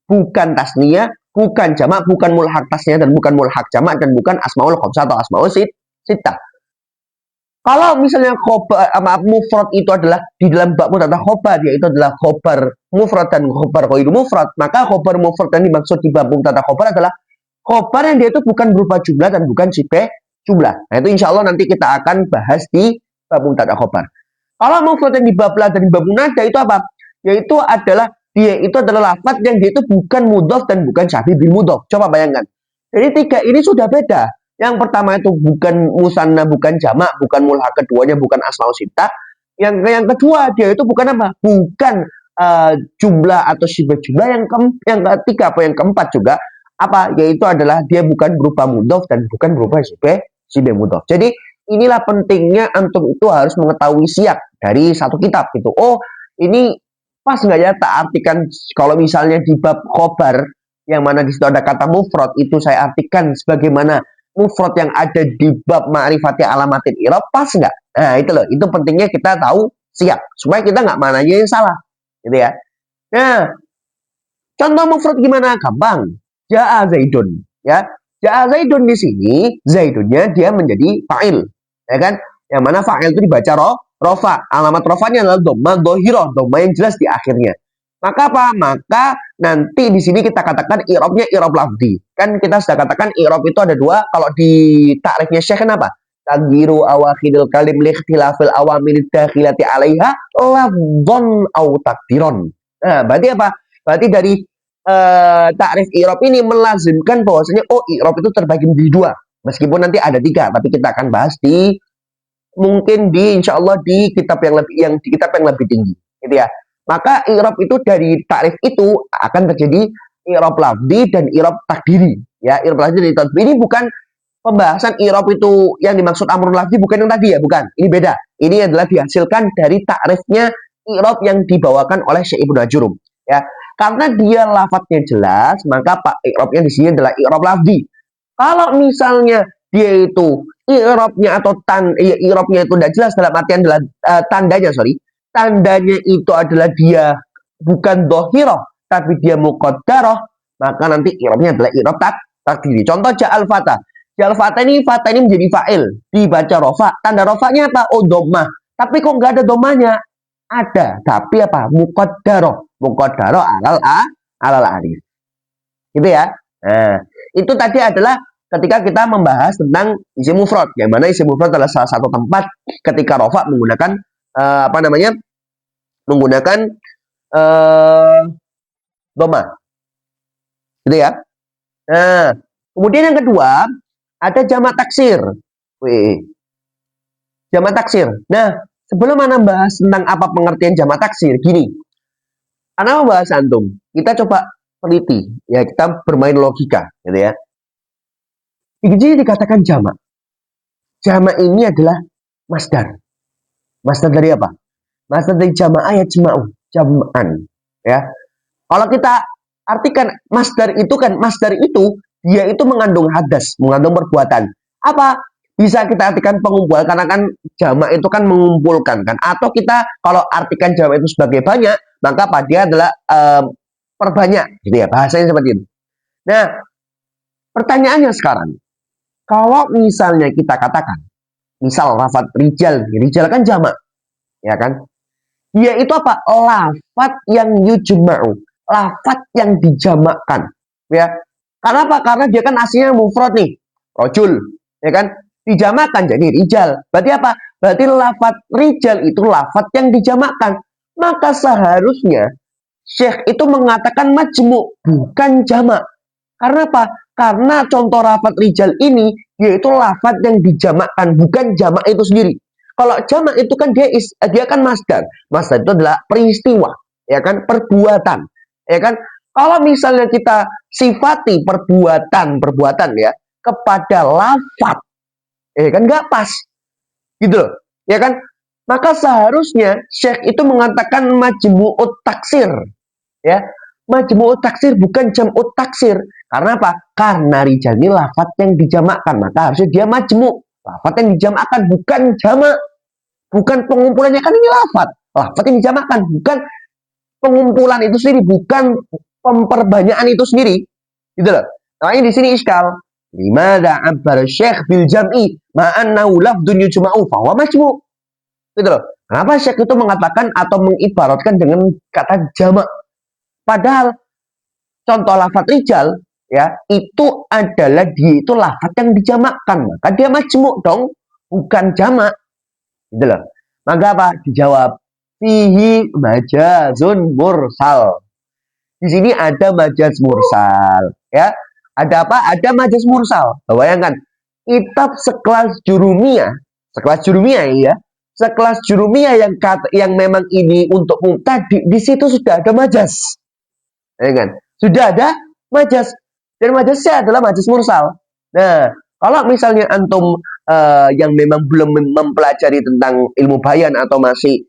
bukan tasniyah, bukan jamak, bukan mulhaq tasniyah dan bukan mulhaq jamak dan bukan asmaul khamsah atau asmaul sittah. Kalau misalnya mufrad itu adalah di dalam bab mubtada khobar, yaitu adalah khobar mufrad dan khobar ghairu mufrad, maka khobar mufrad yang dimaksud di bab mubtada khobar adalah khobar yang dia itu bukan berupa jumlah dan bukan sibeh jumlah. Nah itu insya Allah nanti kita akan bahas di bab mubtada khobar. Kalau mufrad yang di bab la dan di bab munada itu apa? Yaitu adalah dia itu adalah lafaz yang dia itu bukan mudhof dan bukan syabih bil mudhof. Coba bayangkan. Jadi tiga ini sudah beda. Yang pertama itu bukan musanna, bukan jamak, bukan mulhaq, keduanya bukan asmaul sittah. Yang kedua dia itu bukan apa? Bukan jumlah atau sibah jumlah. Yang ketiga apa? Yang keempat juga apa? Yaitu adalah dia bukan berupa mudhof dan bukan berupa sibah mudhof. Jadi inilah pentingnya antum itu harus mengetahui siyak dari satu kitab gitu. Oh ini pas nggak ya tak artikan kalau misalnya di bab khobar yang mana di situ ada kata mufrad itu saya artikan sebagaimana mufrad yang ada di bab ma'rifati alamatil i'rab, pas nggak? Nah itu loh, itu pentingnya kita tahu siap supaya kita nggak mananya yang salah, gitu ya. Nah contoh mufrad gimana? Gampang. Ja'a Zaidun, ya. Ja'a Zaidun di sini Zaidunnya dia menjadi fa'il, ya kan? Yang mana fa'il itu dibaca rofa, alamat rofanya adalah dhamma dhahirah, dhamma yang jelas di akhirnya. Maka apa? Maka nanti di sini kita katakan i'rabnya i'rab lafzi. Kan kita sudah katakan i'rab itu ada dua. Kalau di takrifnya Syekh kenapa? Tagyiru awakhiril kalim likhtilafil awamil dakhilati 'alaiha lafdhon aw takdiron. Nah, berarti apa? Berarti dari takrif i'rab ini melazimkan bahwasanya i'rab itu terbagi menjadi dua. Meskipun nanti ada tiga, tapi kita akan bahas di mungkin di insyaallah di kitab yang lebih tinggi, gitu ya. Maka i'rab itu dari takrif itu akan terjadi i'rab lafzi dan i'rab takdiri. Ya, i'rab lafzi dan i'rab takdiri ini bukan pembahasan i'rab itu yang dimaksud amrun lafzi, bukan yang tadi ya, bukan. Ini beda. Ini adalah dihasilkan dari takrifnya i'rab yang dibawakan oleh Syekh Ibnu Ajurum. Ya, karena dia lafadznya jelas, maka pak i'rabnya di sini adalah i'rab lafzi. Kalau misalnya dia itu i'rabnya atau i'rabnya itu tidak jelas dalam artian adalah tandanya itu adalah dia bukan dhahirah tapi dia muqaddarah, maka nanti i'rabnya adalah i'rab takdiri. Contoh ja'al fata. Ja'al fata ini menjadi fa'il, dibaca rofa. Tanda rofanya apa? Dhammah. Tapi kok nggak ada dhammahnya? Ada, tapi apa? Muqaddarah. Muqaddarah alal alif. Gitu ya. Nah, itu tadi adalah ketika kita membahas tentang isim mufrad, yang mana isim mufrad adalah salah satu tempat ketika rofa menggunakan menggunakan dhamma, gitu ya. Nah, kemudian yang kedua ada jamak taksir. Jamak taksir. Nah, sebelum Anda bahas tentang apa pengertian jamak taksir, gini. Anda membahas antum, kita coba teliti, ya kita bermain logika, gitu ya. Jadi dikatakan jamak. Jamak ini adalah masdar. Masdar dari apa? Masdar dari jamaah ya jama'u, jam'an, ya. Kalau kita artikan masdar itu dia itu mengandung hadas, mengandung perbuatan. Apa? Bisa kita artikan pengumpul karena kan jamak itu kan mengumpulkan kan. Atau kita kalau artikan jamak itu sebagai banyak, maka apa? Dia adalah perbanyak, gitu ya. Bahasanya seperti itu. Nah, pertanyaannya sekarang, kalau misalnya kita katakan, misal lafaz rijal kan jamak, ya kan? Dia itu apa? Lafaz yang yujma'u, lafaz yang dijamakkan, ya. Karena apa? Karena dia kan aslinya mufrad nih, rojul, ya kan? Dijamakan jadi rijal. Berarti apa? Berarti lafat rijal itu lafat yang dijamakan. Maka seharusnya Syekh itu mengatakan majmu, bukan jamak. Karena apa? Karena contoh lafat rijal ini yaitu lafat yang dijamakkan, bukan jamak itu sendiri. Kalau jamak itu kan dia kan masdar. Masdar itu adalah peristiwa, ya kan? Perbuatan, ya kan? Kalau misalnya kita sifati perbuatan ya kepada lafat, kan nggak pas, gitu loh, ya kan? Maka seharusnya Syekh itu mengatakan majmu'ut taksir, ya, majmu'ut taksir bukan jam'ut taksir. Karena apa? Karena rijal ini lafat yang dijamakkan, maka harusnya dia majmu', lafat yang dijamakkan, bukan jamak, bukan pengumpulannya. Kan ini lafat yang dijamakkan, bukan pengumpulan itu sendiri, bukan pemperbanyakan itu sendiri, gitu loh. Makanya di sini iskal. Limada abbar syekh bil jam'i ma'annahu lafdun yujma'u fa huwa majmu'. Gitu loh. Kenapa syekh itu mengatakan atau mengibaratkan dengan kata jamak? Padahal contoh lafaz rijal ya itu adalah dia itu lafaz yang dijamakkan, maka dia majmu' dong, bukan jamak. Gitu loh. Maka apa? Dijawab fihi majazun mursal. Di sini ada majaz mursal, ya. Ada apa? Ada majaz mursal. Bayangkan, kitab sekelas Jurumiyah ya, sekelas Jurumiyah yang memang ini untuk mubtadi, di situ sudah ada majaz, ya kan? Sudah ada majaz, dan majaznya adalah majaz mursal. Nah, kalau misalnya antum yang memang belum mempelajari tentang ilmu bayan atau masih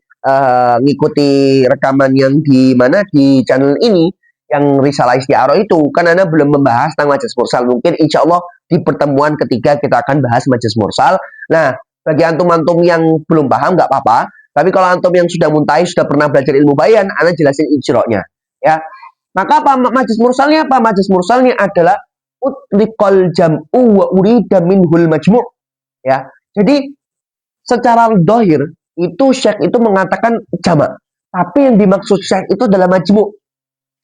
ngikuti rekaman yang di mana di channel ini, yang Risalah Isti'aroh itu, kan Anda belum membahas tentang majaz mursal. Mungkin insya Allah di pertemuan ketiga kita akan bahas majaz mursal. Nah, bagi antum-antum yang belum paham nggak apa-apa. Tapi kalau antum yang sudah muntahi, sudah pernah belajar ilmu bayan, Anda jelasin ijra'nya. Ya. Maka apa majaz mursalnya apa? Majaz mursalnya adalah utliqal jam'u wa urida minhul majmu'. Ya. Jadi secara dohir itu Syekh itu mengatakan jamak. Tapi yang dimaksud Syekh itu adalah majmu'.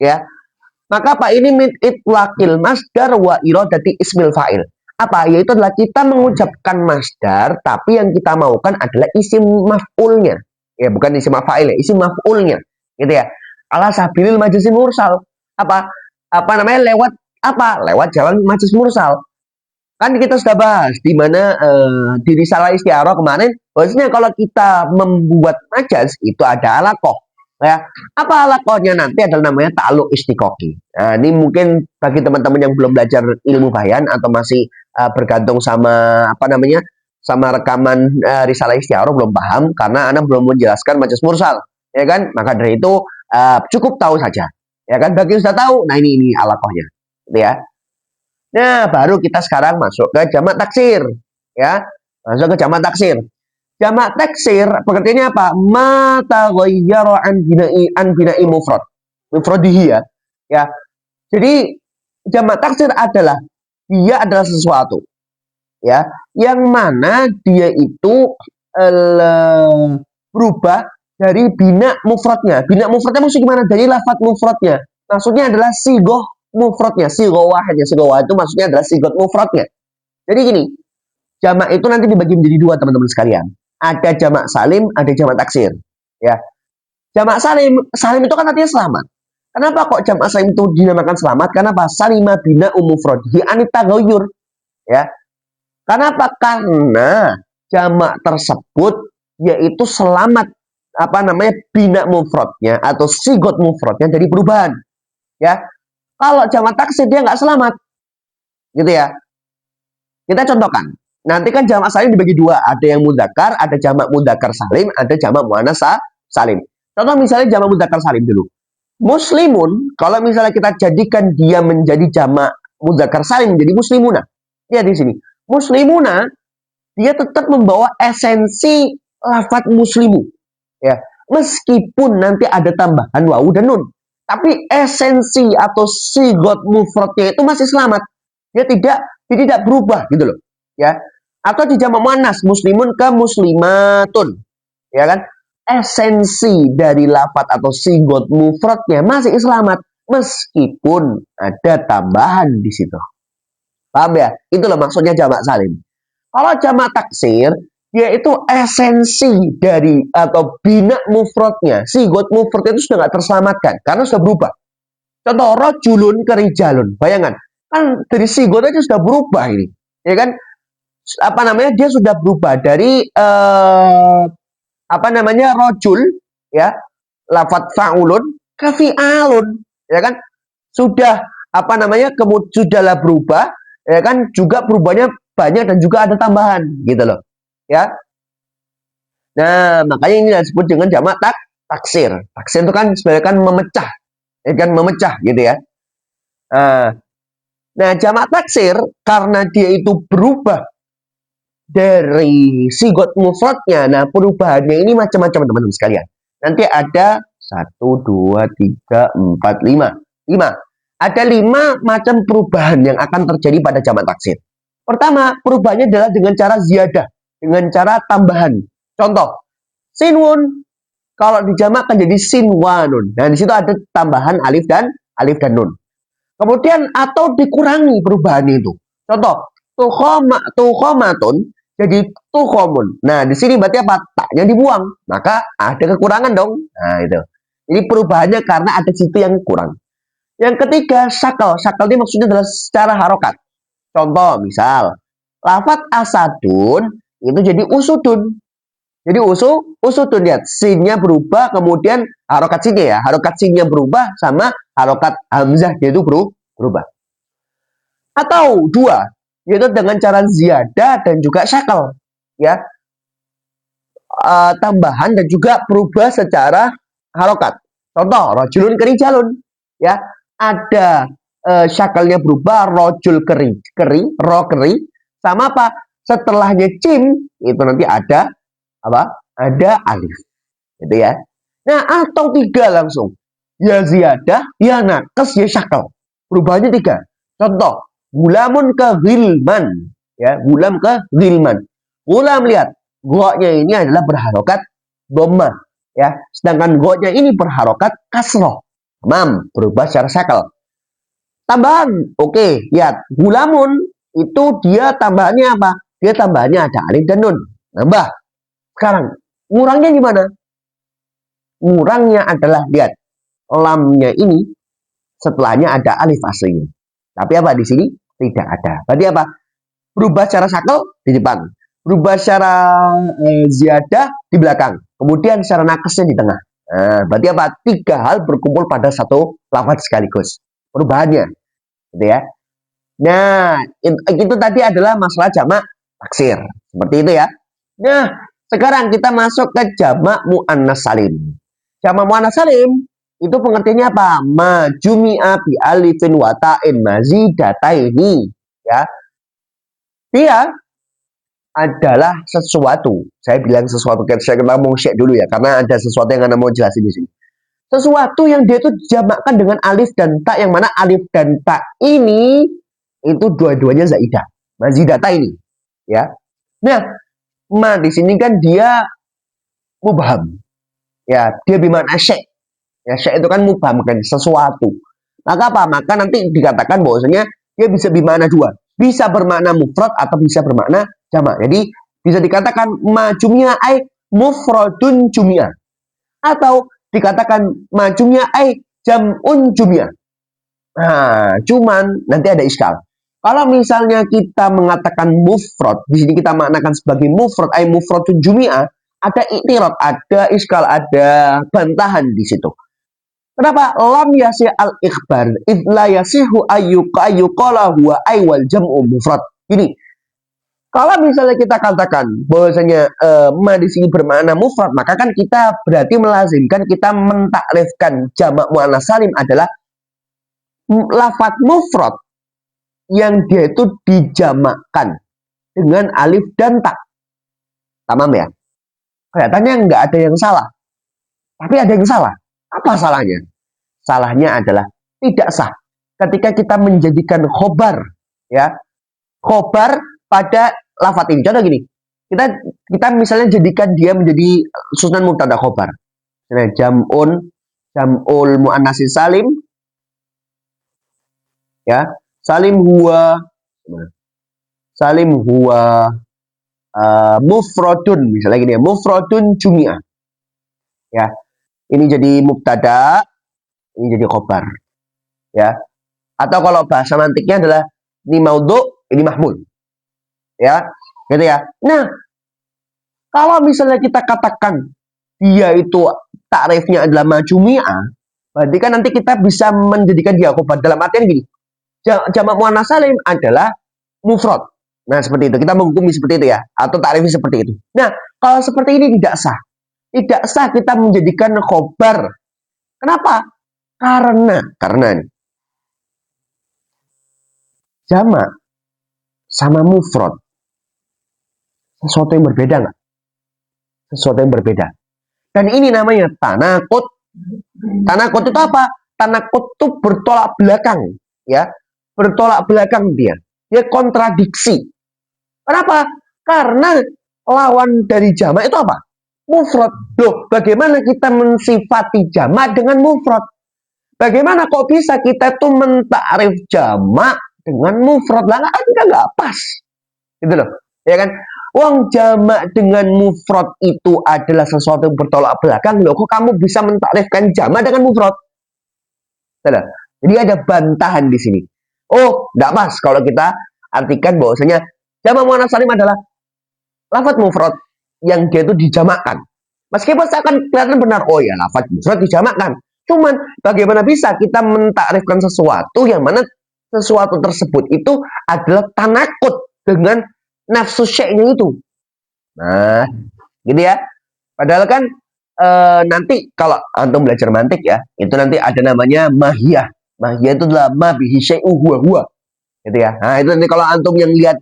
Ya, maka apa ini min itlaqil masdar wa iradati ismil fa'il. Apa? Yaitu adalah kita mengucapkan masdar, tapi yang kita maukan adalah isim maf'ulnya. Ya, bukan isim fa'il ya, isim maf'ulnya. Gitu ya. Ala sabilil majazil mursal. Apa namanya? Lewat apa? Lewat jalan majaz mursal. Kan kita sudah bahas di mana di Risalah Isti'aroh kemarin, bahwasanya kalau kita membuat majaz itu ada alaqah. Ya, apa alakohnya nanti adalah namanya ta'alluq istiqoqi. Nah, ini mungkin bagi teman-teman yang belum belajar ilmu bayan atau masih bergantung sama apa namanya sama rekaman Risalah Isti'aroh belum paham karena Anda belum menjelaskan majaz mursal, ya kan? Maka dari itu cukup tahu saja, ya kan? Bagi yang sudah tahu, nah ini alakohnya, gitu ya. Nah, baru kita sekarang masuk ke jamak taksir, ya, masuk ke jamak taksir. Jamak taksir pengertiannya apa? Ma taghayyara an bina'i mufradihi ya. Ya. Jadi jamak taksir adalah dia adalah sesuatu ya yang mana dia itu berubah dari bina mufradnya. Bina mufradnya maksudnya gimana? Dari lafaz mufradnya. Maksudnya adalah sigoh mufradnya, sigoh wahidnya. Sigoh wahid itu maksudnya adalah sigoh mufradnya. Jadi gini, jamak itu nanti dibagi menjadi dua teman-teman sekalian. Ada jamak salim, ada jamak taksir. Ya, jamak salim itu kan artinya selamat. Kenapa kok jamak salim itu dinamakan selamat? Karena apa? Salima bina umufrodihi anita goyur. Ya, kenapa? Karena jamak tersebut yaitu selamat apa namanya bina mufrodnya atau sigot mufrodnya dari perubahan. Ya, kalau jamak taksir dia nggak selamat, gitu ya. Kita contohkan. Nanti kan jamak salim dibagi dua, ada yang mudzakkar, ada jamak mudzakkar salim, ada jamak muannats salim. Contoh misalnya jamak mudzakkar salim dulu. Muslimun, kalau misalnya kita jadikan dia menjadi jamak mudzakkar salim menjadi muslimuna. Ya di sini. Muslimuna dia tetap membawa esensi lafaz muslimu. Ya, meskipun nanti ada tambahan wawu dan nun, tapi esensi atau sigot mufradnya itu masih selamat. Dia tidak berubah gitu loh. Ya, atau di jamak muannats muslimun ke muslimatun, ya kan? Esensi dari lafaz atau sigot mufradnya masih selamat meskipun ada tambahan di situ. Paham ya? Itulah maksudnya jamak salim. Kalau jamak taksir, dia itu esensi dari atau bina mufradnya. Sigot mufrad itu sudah nggak terselamatkan karena sudah berubah. Contoh rojulun ke rijalun. Bayangkan, kan dari sigot aja sudah berubah ini. Ya kan? Apa namanya? Dia sudah berubah dari apa namanya? Rojul ya, lafat fa'ulun ke fi'alun, ya kan? Sudah apa namanya? Kemudian sudahlah berubah, ya kan? Juga perubahannya banyak dan juga ada tambahan gitu loh. Ya. Nah, makanya ini disebut dengan jamak taksir. Taksir itu kan sebenarnya kan memecah, ya kan memecah gitu ya. Nah, jamak taksir karena dia itu berubah dari sigot mufradnya. Nah, perubahannya ini macam-macam teman-teman sekalian. Nanti ada 1, 2, 3, 4, 5. 5. Ada 5 macam perubahan yang akan terjadi pada jamak taksir. Pertama, perubahannya adalah dengan cara ziyadah, dengan cara tambahan. Contoh, sinwun kalau dijamakkan jadi sinwanun. Nah, di situ ada tambahan alif dan nun. Kemudian atau dikurangi perubahan itu. Contoh, tukhomatun jadi tukhomun. Nah, di sini berarti apa? Taknya dibuang. Maka ada kekurangan dong. Nah, itu. Jadi perubahannya karena ada situ yang kurang. Yang ketiga, syakal. Syakal ini maksudnya adalah secara harokat. Contoh, misal, lafat asadun itu jadi usudun. Jadi usudun, lihat. Sinnya berubah, kemudian harokat sinnya ya. Harokat sinnya berubah sama harokat hamzah yaitu berubah. Atau dua, yaitu dengan cara ziyadah dan juga syakal. Ya. Tambahan dan juga berubah secara harokat. Contoh, rojulun kerijalun. Ya. Ada syakalnya berubah, rojul keri, ro keri, sama apa? Setelahnya cim, itu nanti ada apa? Ada alif. Gitu ya. Nah, atau 3 langsung. Ya ziyadah, ya nakes, ya syakal. Perubahannya 3. Contoh, gulamun ke gilman. Ya, gulam ke gilman. Gulam lihat, goknya ini adalah berharokat dhamma. Ya, sedangkan goknya ini berharokat kasroh. Berubah secara syakal. Tambahan, oke, lihat, gulamun itu dia tambahannya apa? Dia tambahannya ada alif dan nun. Nambah. Sekarang, ngurangnya gimana? Ngurangnya adalah, lihat, lamnya ini setelahnya ada alif aslinya. Tapi apa di sini? Tidak ada. Berarti apa? Berubah secara sakal di depan. Berubah secara ziyadah di belakang. Kemudian secara nakesnya di tengah. Nah, berarti apa? 3 hal berkumpul pada satu lafaz sekaligus. Perubahannya. Gitu ya. Nah, itu tadi adalah masalah jamak taksir. Seperti itu ya. Nah, sekarang kita masuk ke jamak muannas salim. Jamak muannas salim itu pengertiannya apa? Majumi'a bi alifin wa ta'in mazidataini. Ya. Dia adalah sesuatu. Saya bilang sesuatu, saya ngomong syek dulu ya, karena ada sesuatu yang Anda mau jelasin di sini. Sesuatu yang dia itu dijamakkan dengan alif dan ta, yang mana alif dan ta ini itu dua-duanya zaidah. Mazidata ini, ya. Nah, ma di sini kan dia mubham. Ya, dia bimana syek. Ya, syek itu kan mubham kan sesuatu. Maka apa? Maka nanti dikatakan bahwasanya dia bisa bimana dua. Bisa bermakna mufrad atau bisa bermakna jamak. Jadi bisa dikatakan majumnya ai mufradun jumia. Atau dikatakan majumnya ai jam'un jumia. Nah, cuman nanti ada iskal. Kalau misalnya kita mengatakan mufrad, di sini kita maknakan sebagai mufrad ai mufradun jumia, ada iktirad, ada iskal, ada bantahan di situ. Kenapa? Lam yasih al-ikhbar idla yasihu ayyuqala huwa ay wal jam'u mufrad. Ini kalau misalnya kita katakan bahwasanya ma di sini bermakna mufrad, maka kan kita berarti melazimkan, kita mentakrifkan jamak muannas salim adalah lafaz mufrad yang dia itu dijamakkan dengan alif dan ta. Tamam ya? Kelihatannya nggak ada yang salah. Tapi ada yang salah. Apa salahnya? Salahnya adalah tidak sah ketika kita menjadikan khobar, ya, khobar pada lafaz ini. Contoh gini, kita misalnya jadikan dia menjadi susunan mubtada khobar. Jam'ul muannats salim Ya, salim huwa, salim huwa mufradun, misalnya gini ya, mufradun jumi'ah. Ya, ini jadi mubtada, ini jadi khobar. Ya, atau kalau bahasa mantiknya adalah ini maudhu, ini mahmul. Ya, gitu ya. Nah, kalau misalnya kita katakan dia itu takrifnya adalah majumi'ah, berarti kan nanti kita bisa menjadikan dia khobar dalam artian gini. Jamak muannats salim adalah mufrad. Nah, seperti itu. Kita menghukumi seperti itu ya, atau takrifnya seperti itu. Nah, kalau seperti ini tidak sah. Tidak sah kita menjadikan khobar. Kenapa? Karena nih, jamak sama mufrad sesuatu yang berbeda nggak? Sesuatu yang berbeda. Dan ini namanya tanakut. Tanakut itu apa? Tanakut itu bertolak belakang, ya, bertolak belakang dia. Dia kontradiksi. Kenapa? Karena lawan dari jamak itu apa? Mufrad. Loh, bagaimana kita mensifati jamak dengan mufrad? Bagaimana kok bisa kita tuh mentakrif jamak dengan mufrad? Lah kan nggak pas. Gitu loh. Ya kan? Wong jamak dengan mufrad itu adalah sesuatu yang bertolak belakang. Loh, kok kamu bisa mentakrifkan jamak dengan mufrad? Jadi ada bantahan di sini. Oh, nggak pas kalau kita artikan bahwasanya jamak muannats salim adalah lafaz mufrad yang dia itu dijamakkan. Meskipun akan kelihatan benar, oh ya lafaz mufrad dijamakkan. Cuman bagaimana bisa kita mentakrifkan sesuatu yang mana sesuatu tersebut itu adalah tanakut dengan nafsu syai'nya itu. Nah, gitu ya. Padahal kan nanti kalau antum belajar mantik ya, itu nanti ada namanya mahiyah. Mahiyah itu adalah ma bihi syai'u huwa. Gitu ya. Nah, itu nanti kalau antum yang lihat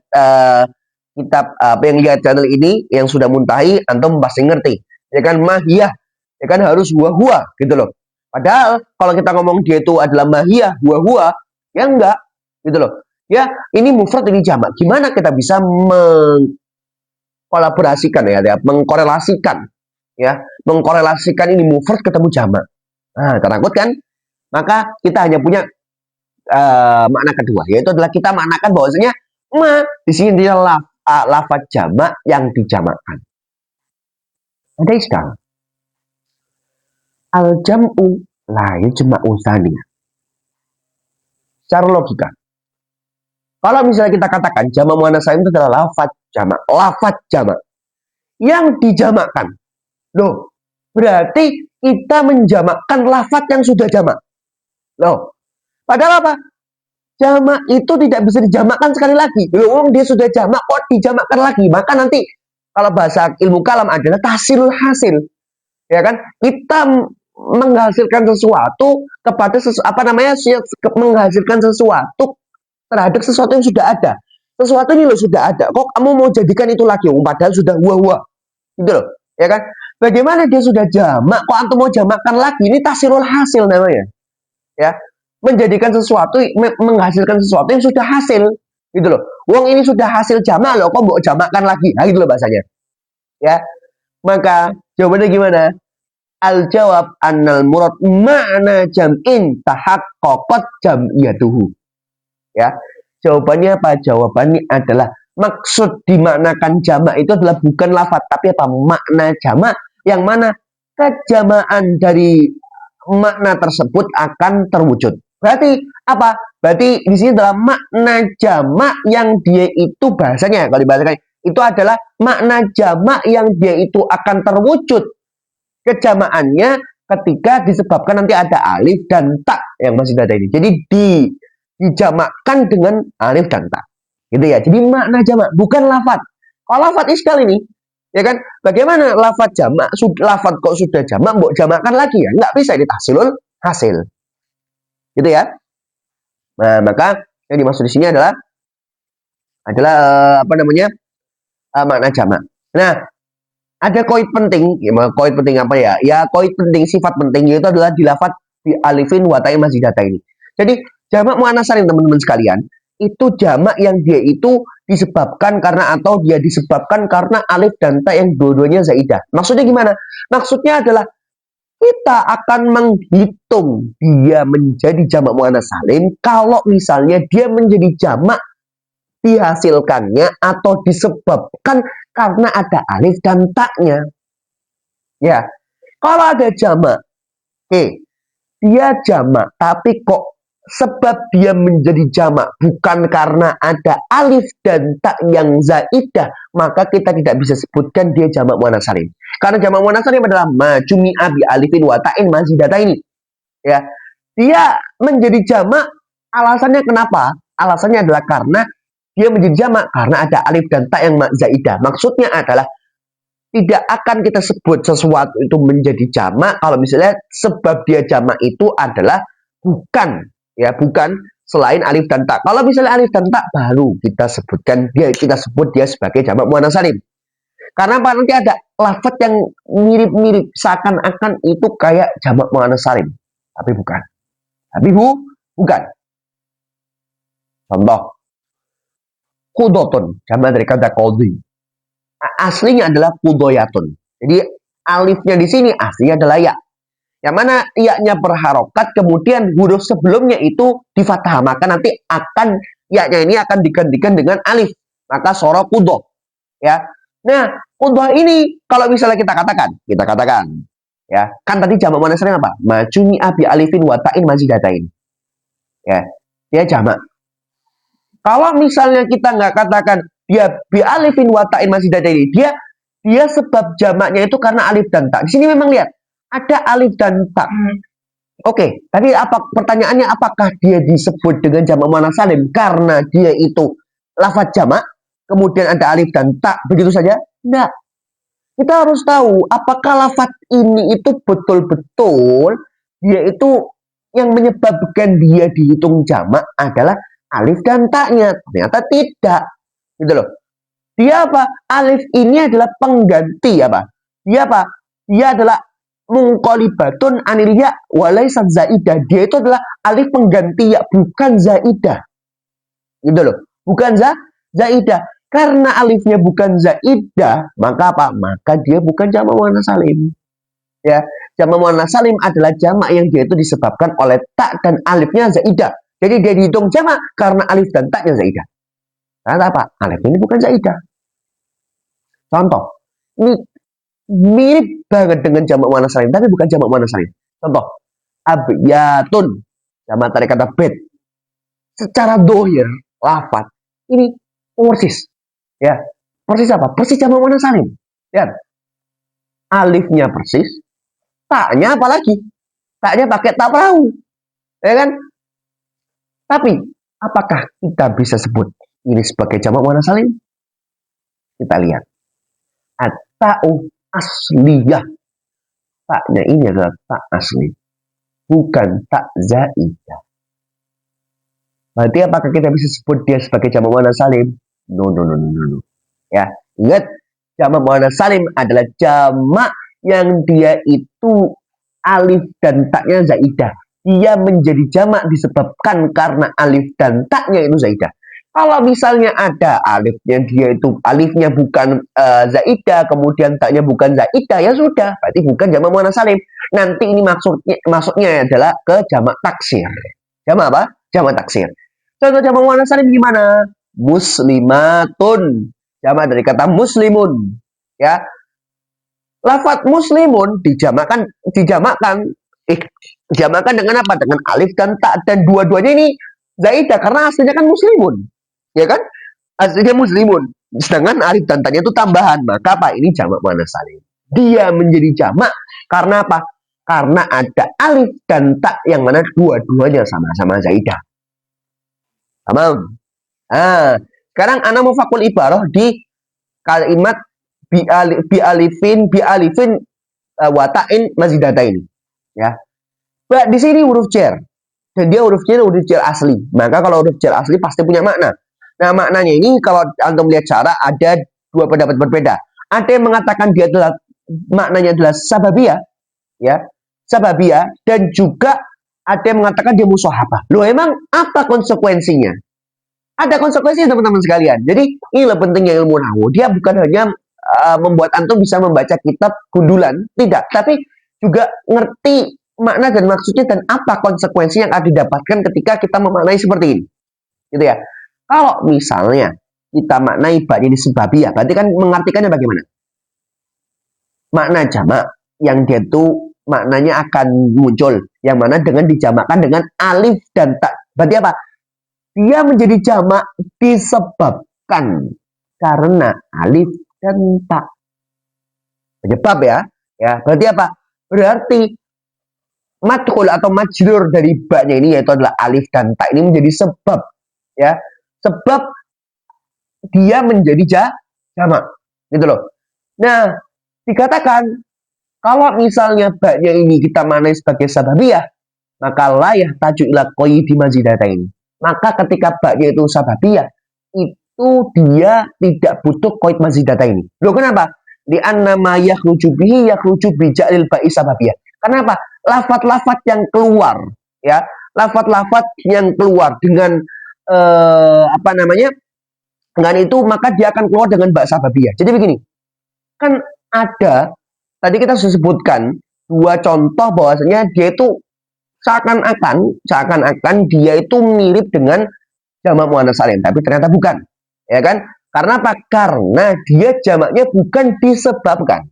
kitab apa yang lihat channel ini yang sudah muntahi, antum pasti ngerti. Ya kan mahiyah, ya kan harus huwa gitu loh. Padahal kalau kita ngomong dia itu adalah mahiyah huwa, ya enggak gitu loh. Ya, ini mufrad ini jamak. Gimana kita bisa mengkolaborasikan ya, mengkorelasikan ini mufrad ketemu jamak. Nah, takut kan? Maka kita hanya punya makna kedua, yaitu adalah kita maknakan bahwasanya ma di sini dia lafaz jamak yang dijamakkan. Ada istilah al jam'u la yajma'u tsaniyah. Secara logika, kalau misalnya kita katakan jamak muannats salim itu adalah lafaz jamak yang dijamakkan. Loh, berarti kita menjamakkan lafaz yang sudah jamak. Loh, padahal apa? Jamak itu tidak bisa dijamakkan sekali lagi. Loh, dia sudah jamak kok dijamakkan lagi. Maka nanti kalau bahasa ilmu kalam adalah tahsilul hasil. Ya kan? Kita menghasilkan sesuatu kepada menghasilkan sesuatu terhadap sesuatu yang sudah ada. Sesuatu ini loh sudah ada. Kok kamu mau jadikan itu lagi? Padahal sudah huwa. Gitu loh. Ya kan? Bagaimana dia sudah jamak, kok antum mau jamakkan lagi? Ini tahsilul hasil namanya. Ya. Menjadikan sesuatu, menghasilkan sesuatu yang sudah hasil. Gitu loh. Wong ini sudah hasil jamak loh, kok mau jamakkan lagi? Nah, gitu loh bahasanya. Ya. Maka jawabannya gimana? Al-jawab annal murad ma'na jam'in tahaqqaqat jam'iyatuhu. Ya. Jawabannya apa? Jawabannya adalah maksud dimaknakan jamak itu adalah bukan lafaz, tapi apa? Makna jamak yang mana kejamaan dari makna tersebut akan terwujud. Berarti apa? Berarti di sini adalah makna jamak yang dia itu bahasanya kalau dibahasakan itu adalah makna jamak yang dia itu akan terwujud kejamaannya ketika disebabkan nanti ada alif dan ta yang masih ada ini. Jadi dijamakkan dengan alif dan ta. Gitu ya. Jadi makna jamak bukan lafaz. Kalau lafaz iskal ini, ya kan? Bagaimana lafaz jamak? Lafaz kok sudah jamak, mbok jamakkan lagi ya? Enggak bisa, ini tahsilul hasil. Gitu ya. Nah, maka yang dimaksud di sini adalah makna jamak. Nah, ada koid penting, ya, koid penting apa ya? Ya, koid penting, sifat penting yaitu adalah di lafaz di alifin wa ta'in masih data ini. Jadi, jamak muannats salim teman-teman sekalian, itu jamak yang dia itu disebabkan karena atau dia disebabkan karena alif dan ta yang dua-duanya zaidah. Maksudnya gimana? Maksudnya adalah kita akan menghitung dia menjadi jamak muannats salim kalau misalnya dia menjadi jamak dihasilkannya atau disebabkan karena ada alif dan taknya. Ya, kalau ada jamak, dia jamak, tapi kok sebab dia menjadi jamak bukan karena ada alif dan tak yang zaidah, maka kita tidak bisa sebutkan dia jamak muannats salim. Karena jamak muannats salim adalah majumi'a bi alifin wa ta'in mazidataini. Ya, dia menjadi jamak, alasannya kenapa? Alasannya adalah karena dia menjadi jamak karena ada alif dan tak yang zaidah. Maksudnya adalah tidak akan kita sebut sesuatu itu menjadi jamak kalau misalnya sebab dia jamak itu adalah bukan selain alif dan tak. Kalau misalnya alif dan tak baru kita sebut dia sebagai jamak muannats salim. Karena nanti ada lafaz yang mirip-mirip seakan-akan itu kayak jamak muannats salim, tapi bukan. Bukan. Contoh, qudotun, jamak dari kata qadhi. Aslinya adalah qudoyatun. Jadi alifnya di sini aslinya adalah ya. Yang mana ya-nya berharokat, kemudian huruf sebelumnya itu di fathah, maka nanti akan ya-nya ini akan digantikan dengan alif. Maka soro qudoh. Ya. Nah, qudoh ini kalau misalnya kita katakan ya, kan tadi jamak muannats salim apa? Majumi'a bi alifin wa ta'in mazidatain. Ya, dia jamak. Kalau misalnya kita nggak katakan dia bi alifin wa ta'in mazidataini, dia sebab jamaknya itu karena alif dan tak. Di sini memang lihat ada alif dan tak. Oke, tapi pertanyaannya apakah dia disebut dengan jamak muannats salim karena dia itu lafaz jamak, kemudian ada alif dan tak begitu saja? Enggak. Kita harus tahu apakah lafaz ini itu betul-betul dia itu yang menyebabkan dia dihitung jamak adalah alif dan taknya. Ternyata tidak. Gitu loh. Dia apa? Alif ini adalah pengganti apa? Dia apa? Dia adalah munqalibatun anil ya walaysat zaidah. Dia itu adalah alif pengganti ya, bukan zaidah. Gitu loh. Bukan zaidah. Karena alifnya bukan zaidah, maka apa? Maka dia bukan jamak muannats salim. Ya, jamak muannats salim adalah jamak yang dia itu disebabkan oleh tak dan alifnya zaidah. Jadi dia dihitung jamak karena alif dan taknya zaidah. Karena apa? Alif ini bukan zaidah. Contoh, ini mirip banget dengan jamak muannats salim, tapi bukan jamak muannats salim. Contoh, abyatun, jamak dari kata bait. Secara dohir, lafaz ini persis. Ya, persis apa? Persis jamak muannats salim. Lihat, alifnya persis, taknya apalagi? Taknya pakai tak perahu, ya kan? Tapi apakah kita bisa sebut ini sebagai jamak muannats salim? Kita lihat. At-ta'u asliyah. Taknya ini adalah tak asli, bukan tak zaidah. Berarti apakah kita bisa sebut dia sebagai jamak muannats salim? No. Ya, ingat, jamak muannats salim adalah jamak yang dia itu alif dan taknya zaidah. Dia menjadi jamak disebabkan karena alif dan taknya itu zaidah. Kalau misalnya ada alifnya, dia itu alifnya bukan zaidah, kemudian taknya bukan zaidah, ya sudah, berarti bukan jamak muannats salim. Nanti ini maksudnya adalah ke jamak taksir. Jamak apa? Jamak taksir. Contoh jamak muannats salim gimana? Muslimatun, jamak dari kata muslimun. Ya, lafaz muslimun dijamakkan dengan apa? Dengan alif dan tak, dan dua-duanya ini zaidah karena aslinya kan muslimun. Ya kan? Aslinya muslimun. Sedangkan alif dan taknya itu tambahan. Maka apa? Ini jamak muannats salim. Dia menjadi jamak karena apa? Karena ada alif dan tak yang mana dua-duanya sama-sama zaidah. Paham? Sekarang ana mau fakul ibarah di kalimat bi alifin wa ta'in mazidataini. Ya. Di sini huruf jar. Dan dia huruf jar asli. Maka kalau huruf jar asli pasti punya makna. Nah, maknanya ini kalau antum lihat cara ada dua pendapat berbeda. Ada yang mengatakan dia adalah maknanya adalah sababiyah, ya, sababiyah, dan juga ada yang mengatakan dia musyahabah. Loh, emang apa konsekuensinya? Ada konsekuensinya teman-teman sekalian. Jadi inilah pentingnya ilmu nahwu. Dia bukan hanya membuat antum bisa membaca kitab gundulan, tidak, tapi juga ngerti makna dan maksudnya dan apa konsekuensi yang akan didapatkan ketika kita memaknai seperti ini. Gitu ya. Kalau misalnya kita maknai baknya disebabiyah, berarti kan mengartikannya bagaimana? Makna jamak yang dia itu maknanya akan muncul, yang mana dengan dijamakkan dengan alif dan tak. Berarti apa? Dia menjadi jamak disebabkan karena alif dan tak. Penyebab ya. Ya, berarti apa? Berarti madkhul atau majrur dari baknya ini yaitu adalah alif dan tak ini menjadi sebab ya. Sebab dia menjadi jamak. Gitu loh. Nah, dikatakan kalau misalnya baknya ini kita maknai sebagai sababiyah, maka la yahtaju ila qaidi mazidata ini. Maka ketika baknya itu sababiyah, itu dia tidak butuh qaid mazidata ini. Loh kenapa? Li'anna ma yakhruju bihi yakhruju bi ja'lil ba'i sababiyah. Kenapa? Lafat-lafat yang keluar, ya, lafat-lafat yang keluar dengan apa namanya? Dengan itu maka dia akan keluar dengan ba sababiyah. Jadi begini, kan ada tadi kita sudah sebutkan dua contoh bahwasanya dia itu seakan-akan dia itu mirip dengan jamak muannats salim, tapi ternyata bukan, ya kan? Karena apa? Karena dia jamaknya bukan disebabkan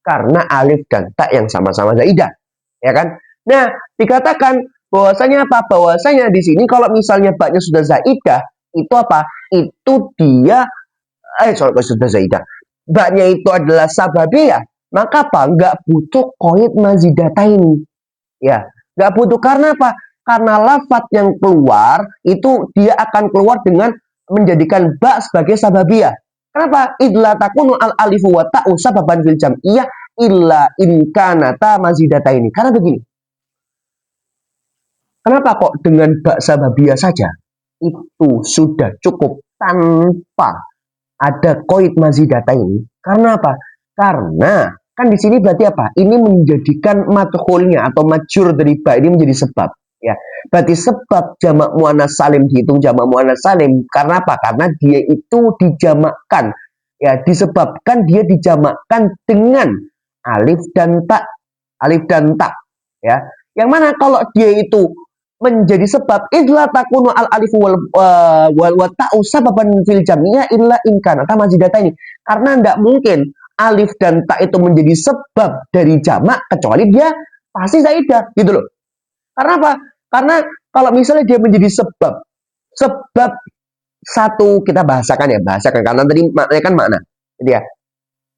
karena alif dan tak yang sama-sama zaidah, ya kan? Nah, dikatakan bahwasanya apa? Bahwasanya di sini kalau misalnya baknya sudah zaidah, itu apa? Itu dia kalau sudah zaidah, baknya itu adalah sababiyah, maka apa? Nggak butuh qaid mazidata ini, ya. Nggak butuh karena apa? Karena lafaz yang keluar itu dia akan keluar dengan menjadikan ba sebagai sababiyah. Kenapa? Idla takunu al alifu wa ta'u sababan fil jam'iyah illa in kanata mazidata ini. Karena begini. Kenapa kok dengan ba sababiyah saja itu sudah cukup tanpa ada qaid mazidata ini? Karena apa? Karena kan di sini berarti apa? Ini menjadikan madkhulnya atau majrur dari ba ini menjadi sebab. Ya, berarti sebab jamak muannats salim dihitung jamak muannats salim karena apa? Karena dia itu dijamakkan. Ya, disebabkan dia dijamakkan dengan alif dan tak. Alif dan tak. Ya. Yang mana kalau dia itu menjadi sebab idla takunu al alifu wal ta'u sababan fil jam'iyah illa in kana mazidata ini. Karena tidak mungkin alif dan tak itu menjadi sebab dari jamak kecuali dia pasti zaidah gitu loh. Karena apa? Karena kalau misalnya dia menjadi sebab satu kita bahasakan karena tadi maknanya kan makna. Jadi ya,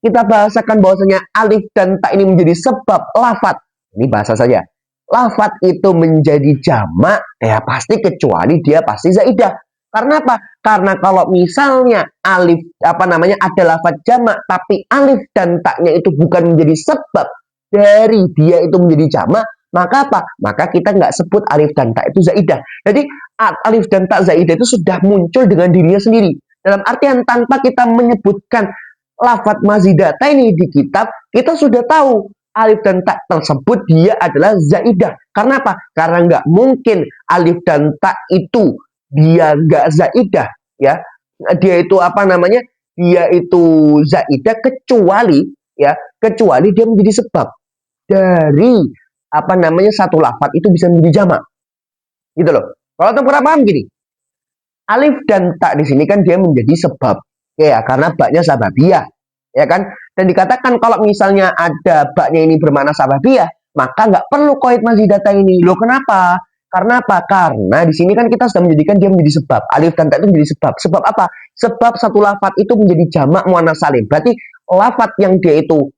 kita bahasakan bahwasanya alif dan tak ini menjadi sebab lafat. Ini bahasa saja. Lafat itu menjadi jamak ya pasti kecuali dia pasti zaidah. Karena apa? Karena kalau misalnya alif ada lafat jamak tapi alif dan taknya itu bukan menjadi sebab dari dia itu menjadi jamak, maka apa? Maka kita nggak sebut alif dan tak itu zaidah. Jadi alif dan tak zaidah itu sudah muncul dengan dirinya sendiri. Dalam artian tanpa kita menyebutkan lafaz mazidata ini di kitab, kita sudah tahu alif dan tak tersebut dia adalah zaidah. Karena apa? Karena nggak mungkin alif dan tak itu dia nggak zaidah, ya. Dia itu Dia itu zaidah kecuali dia menjadi sebab dari satu lafaz itu bisa menjadi jamak. Gitu loh. Kalau untuk paham gini. Alif dan tak di sini kan dia menjadi sebab. Ya, karena baknya sababiyah. Ya kan? Dan dikatakan kalau misalnya ada baknya ini bermakna sababiyah, maka nggak perlu qaid mazidata ini. Loh kenapa? Karena apa? Karena di sini kan kita sudah menjadikan dia menjadi sebab. Alif dan tak itu menjadi sebab. Sebab apa? Sebab satu lafaz itu menjadi jamak muannats salim. Berarti lafaz yang dia itu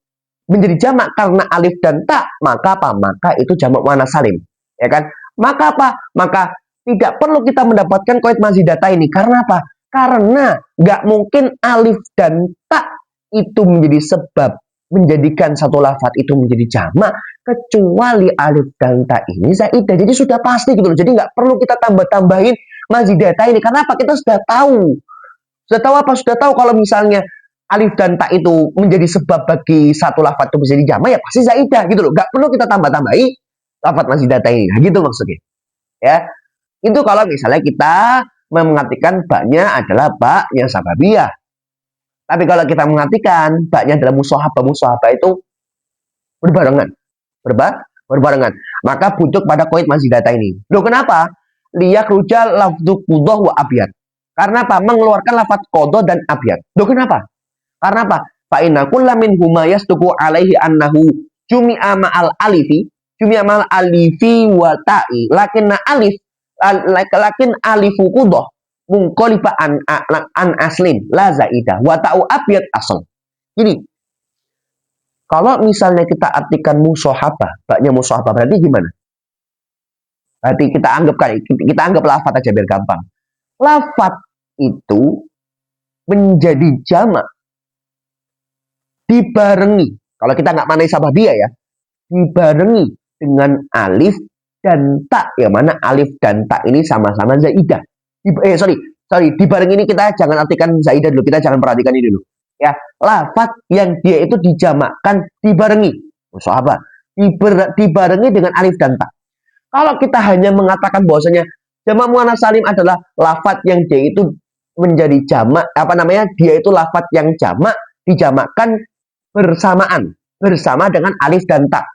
menjadi jamak karena alif dan tak, maka apa? Maka itu jamak muannats salim. Ya kan? Maka apa? Maka tidak perlu kita mendapatkan qaid mazidata ini. Karena apa? Karena nggak mungkin alif dan tak itu menjadi sebab menjadikan satu lafaz itu menjadi jamak kecuali alif dan tak ini zaidah. Jadi sudah pasti gitu loh. Jadi nggak perlu kita tambah-tambahin mazidata ini. Karena apa? Kita sudah tahu. Sudah tahu apa? Sudah tahu kalau misalnya alif dan tak itu menjadi sebab bagi satu lafaz itu menjadi jamak ya pasti zaidah gitu loh. Nggak perlu kita tambah-tambahi lafaz mazidata ini. Nah, gitu maksudnya. Ya. Itu kalau misalnya kita mengartikan baknya adalah bak yang sababiyah. Tapi kalau kita mengartikan baknya adalah musahabah itu berbarengan. berbarengan. Maka butuh pada qaid mazidata ini. Loh kenapa? Liyak rujal lafdhu qudah wa abyad. Karena apa? Mengeluarkan lafaz qadha dan abyad. Loh kenapa? Karena apa? Fa inna kulla min huma yastuku alaihi annahu jumi'a ma'al alifi, jumi'a ma'al alifi wa ta'i. Lakin alifu qudah mungqalifa an aslin la zaidah wa ta'u abyad asal. Jadi kalau misalnya kita artikan musohabah, baknya musohabah berarti gimana? Berarti kita anggap lafaz aja biar gampang. Lafaz itu menjadi jamak dibarengi, kalau kita nggak manai sababiyah ya, dibarengi dengan alif dan tak, yang mana alif dan tak ini sama-sama zaidah. Dibarengi ini kita jangan artikan zaidah dulu, kita jangan perhatikan ini dulu. Ya, lafaz yang dia itu dijamakkan dibarengi, musahabah, dibarengi dengan alif dan tak. Kalau kita hanya mengatakan bahwasanya jamak muannats salim adalah lafaz yang dia itu menjadi jamak, dia itu lafaz yang jamak dijamakkan bersama dengan alif dan tak.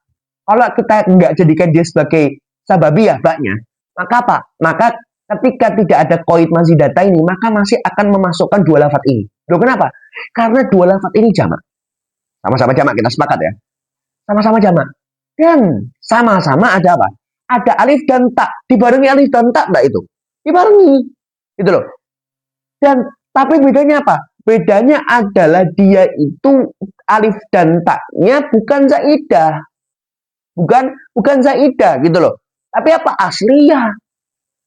Kalau kita nggak jadikan dia sebagai sababiyah baknya, maka apa? Maka ketika tidak ada qaid mazidata ini, maka masih akan memasukkan dua lafaz ini. Loh kenapa? Karena dua lafaz ini jamak. Sama-sama jamak, kita sepakat ya. Sama-sama jamak. Dan sama-sama ada apa? Ada alif dan tak. Dibarengi alif dan tak enggak itu? Dibarengi. Gitu loh. Dan tapi bedanya apa? Bedanya adalah dia itu alif dan taknya bukan zaidah. Bukan zaidah gitu loh. Tapi apa? Asliyah.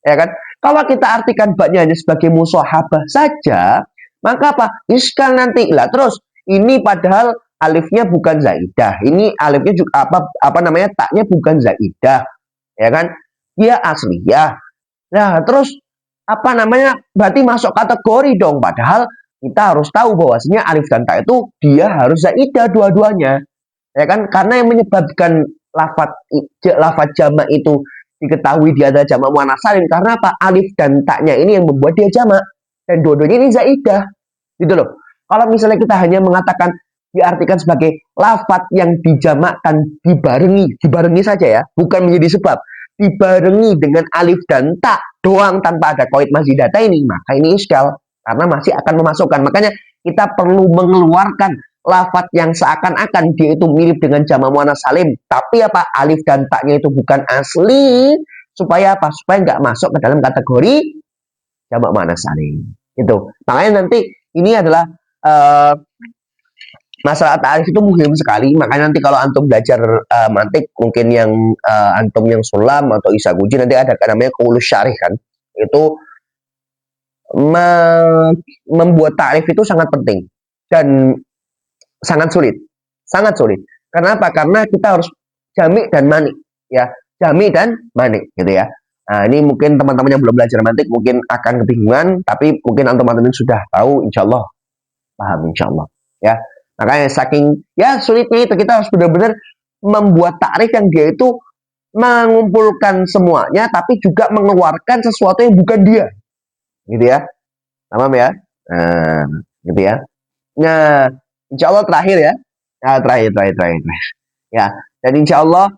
Ya kan? Kalau kita artikan baknya hanya sebagai musahabah saja, maka apa? Iskal nanti lah. Terus ini padahal alifnya bukan zaidah. Ini alifnya juga taknya bukan zaidah. Ya kan? Dia asliyah. Nah, terus berarti masuk kategori dong, padahal kita harus tahu bahwasanya alif dan ta itu dia harus zaidah dua-duanya. Ya kan? Karena yang menyebabkan lafaz jamak itu diketahui dia adalah jamak muannats salim karena apa? Alif dan taknya ini yang membuat dia jamak dan dua-duanya ini zaidah. Gitu loh. Kalau misalnya kita hanya mengatakan diartikan sebagai lafaz yang dijamakkan dibarengi saja ya, bukan menjadi sebab, dibarengi dengan alif dan tak doang tanpa ada qaid mazidata ini, maka ini iskal karena masih akan memasukkan. Makanya kita perlu mengeluarkan lafaz yang seakan-akan dia itu mirip dengan jamak muannats salim, tapi apa? Alif dan taknya itu bukan asli, supaya apa? Supaya nggak masuk ke dalam kategori jamak muannats salim. Itu. Makanya nanti ini adalah masalah ta'rif itu muhim sekali. Makanya nanti kalau antum belajar mantik, mungkin yang antum yang sulam atau isaguji, nanti ada namanya qaulus syarih kan. Itu membuat ta'rif itu sangat penting dan sangat sulit. Sangat sulit. Karena apa? Karena kita harus jami' dan mani, ya. Jami' dan mani gitu ya. Nah, ini mungkin teman-teman yang belum belajar mantik mungkin akan kebingungan, tapi mungkin antum-antum sudah tahu, insyaallah paham insyaallah, ya. Makanya saking ya sulitnya itu kita harus benar-benar membuat takrif yang dia itu mengumpulkan semuanya tapi juga mengeluarkan sesuatu yang bukan dia. Gitu ya. Paham ya? Nah, gitu ya. Nah, insyaallah terakhir ya. Nah, terakhir. Ya, dan insyaallah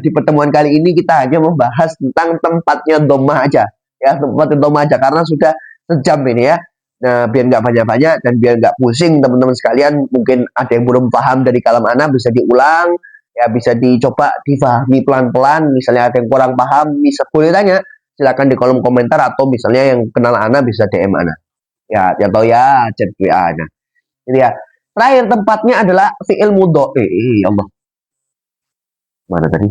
di pertemuan kali ini kita hanya membahas tentang tempatnya dhammah aja. Ya, tempatnya dhammah aja karena sudah sejam ini ya. Nah, biar nggak banyak-banyak dan biar nggak pusing teman-teman sekalian, mungkin ada yang belum paham dari kalam ana bisa diulang, ya bisa dicoba difahami pelan-pelan. Misalnya ada yang kurang paham, bisa boleh tanya, silakan di kolom komentar atau misalnya yang kenal ana bisa DM ana. Ya, yang tahu ya chat WA ana. Jadi ya, terakhir tempatnya adalah fi'il mudhari. Allah. Mana tadi?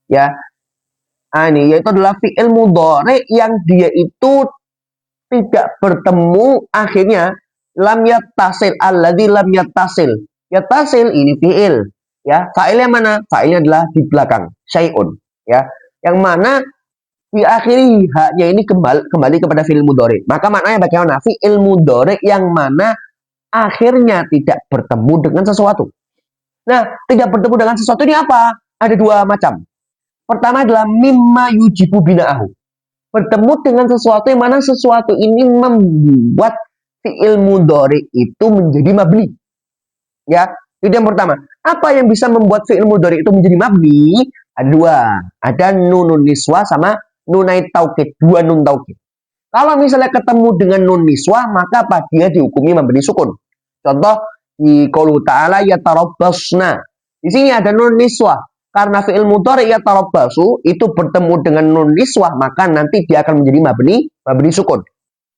Ya. Ini yaitu adalah fi'il mudhari yang dia itu tidak bertemu akhirnya lam yattasil, alladzi lam yattasil. Yattasil ini fi'il, ya. Fa'ilnya mana? Fa'ilnya adalah di belakang, syai'un, ya. Yang mana diakhiri haknya ini kembali kepada fi'il mudhari. Maka maknanya bagaimana? Fi'il mudhari yang mana akhirnya tidak bertemu dengan sesuatu. Nah, tidak bertemu dengan sesuatu ini apa? Ada dua macam. Pertama adalah mimma yujibu bina'ahu. Bertemu dengan sesuatu yang mana sesuatu ini membuat fi'il mudhari itu menjadi mabni. Ya, Itu yang pertama. Apa yang bisa membuat fi'il mudhari itu menjadi mabni? Ada dua. Ada nunun niswa sama nunai taukid. Dua nun taukid. Kalau misalnya ketemu dengan nun niswa, maka apa? Dia dihukumi mabni sukun. Contoh di qaulu ta'ala yatarabbasna. Di sini ada nun niswa. Karena fi'il mudhari yatarabbasu itu bertemu dengan nun niswa, maka nanti dia akan menjadi mabni sukun.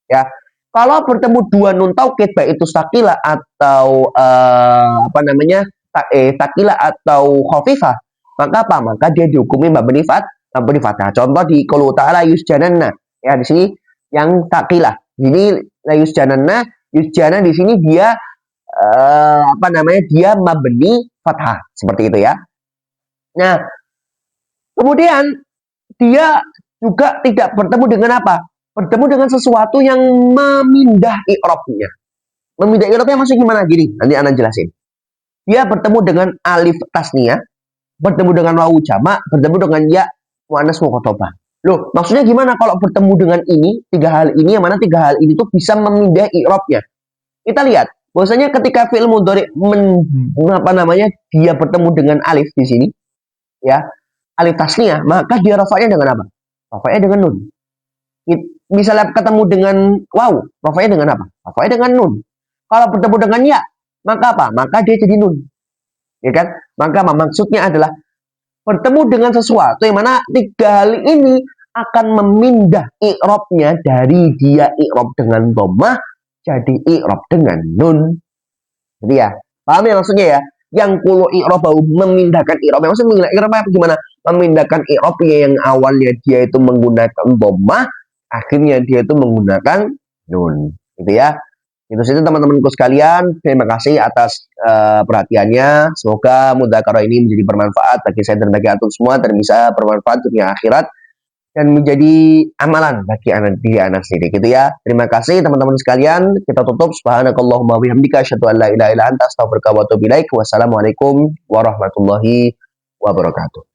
Ya. Kalau bertemu dua nun taukid, baik itu sakila atau sakila atau khafifah, maka apa? Maka dia dihukumi mabni fathah. Contoh di qaulu ta'ala yusjananna. Ya, di sini yang sakila. Ini la yusjananna, yusjana di sini dia dia mabni fathah, seperti itu ya. Nah, kemudian dia juga tidak bertemu dengan apa? Bertemu dengan sesuatu yang memindah i'rabnya. Memindah i'rabnya maksudnya gimana? Gini, nanti Ana jelasin. Dia bertemu dengan alif tasniyah, bertemu dengan wawu jamak, bertemu dengan ya muannas mukhatabah. Loh, maksudnya gimana kalau bertemu dengan ini, tiga hal ini, yang mana tiga hal ini tuh bisa memindah i'rabnya? Kita lihat, bahwasanya ketika fi'il mudhari dia bertemu dengan alif di sini, ya, alif tasniyah, maka dia rafa'nya dengan apa? Rafa'nya dengan nun. Misalnya ketemu dengan waw, rafa'nya dengan apa? Rafa'nya dengan nun. Kalau bertemu dengan ya, maka apa? Maka dia jadi nun. Ya kan? Maka maksudnya adalah bertemu dengan sesuatu yang mana tiga hal ini akan memindah i'rabnya dari dia i'rab dengan dhammah jadi i'rab dengan nun. Jadi ya, paham ya maksudnya ya? Yang kulo i'rabahu memindahkan i'rab. Maksudnya memindahkan i'rab apa gimana? Memindahkan i'rabnya yang awalnya dia itu menggunakan dhammah, akhirnya dia itu menggunakan nun. Gitu ya. Itu saja teman-temanku sekalian. Terima kasih atas perhatiannya. Semoga mudzakarah ini menjadi bermanfaat bagi saya dan bagi antum semua dan bisa bermanfaat dunia akhirat dan menjadi amalan bagi diri anak sendiri gitu ya. Terima kasih teman-teman sekalian. Kita tutup. Subhanakallahumma wabihamdika asyhadu an la ilaha illa anta astaghfiruka wa atubu ilaik. Wassalamualaikum warahmatullahi wabarakatuh.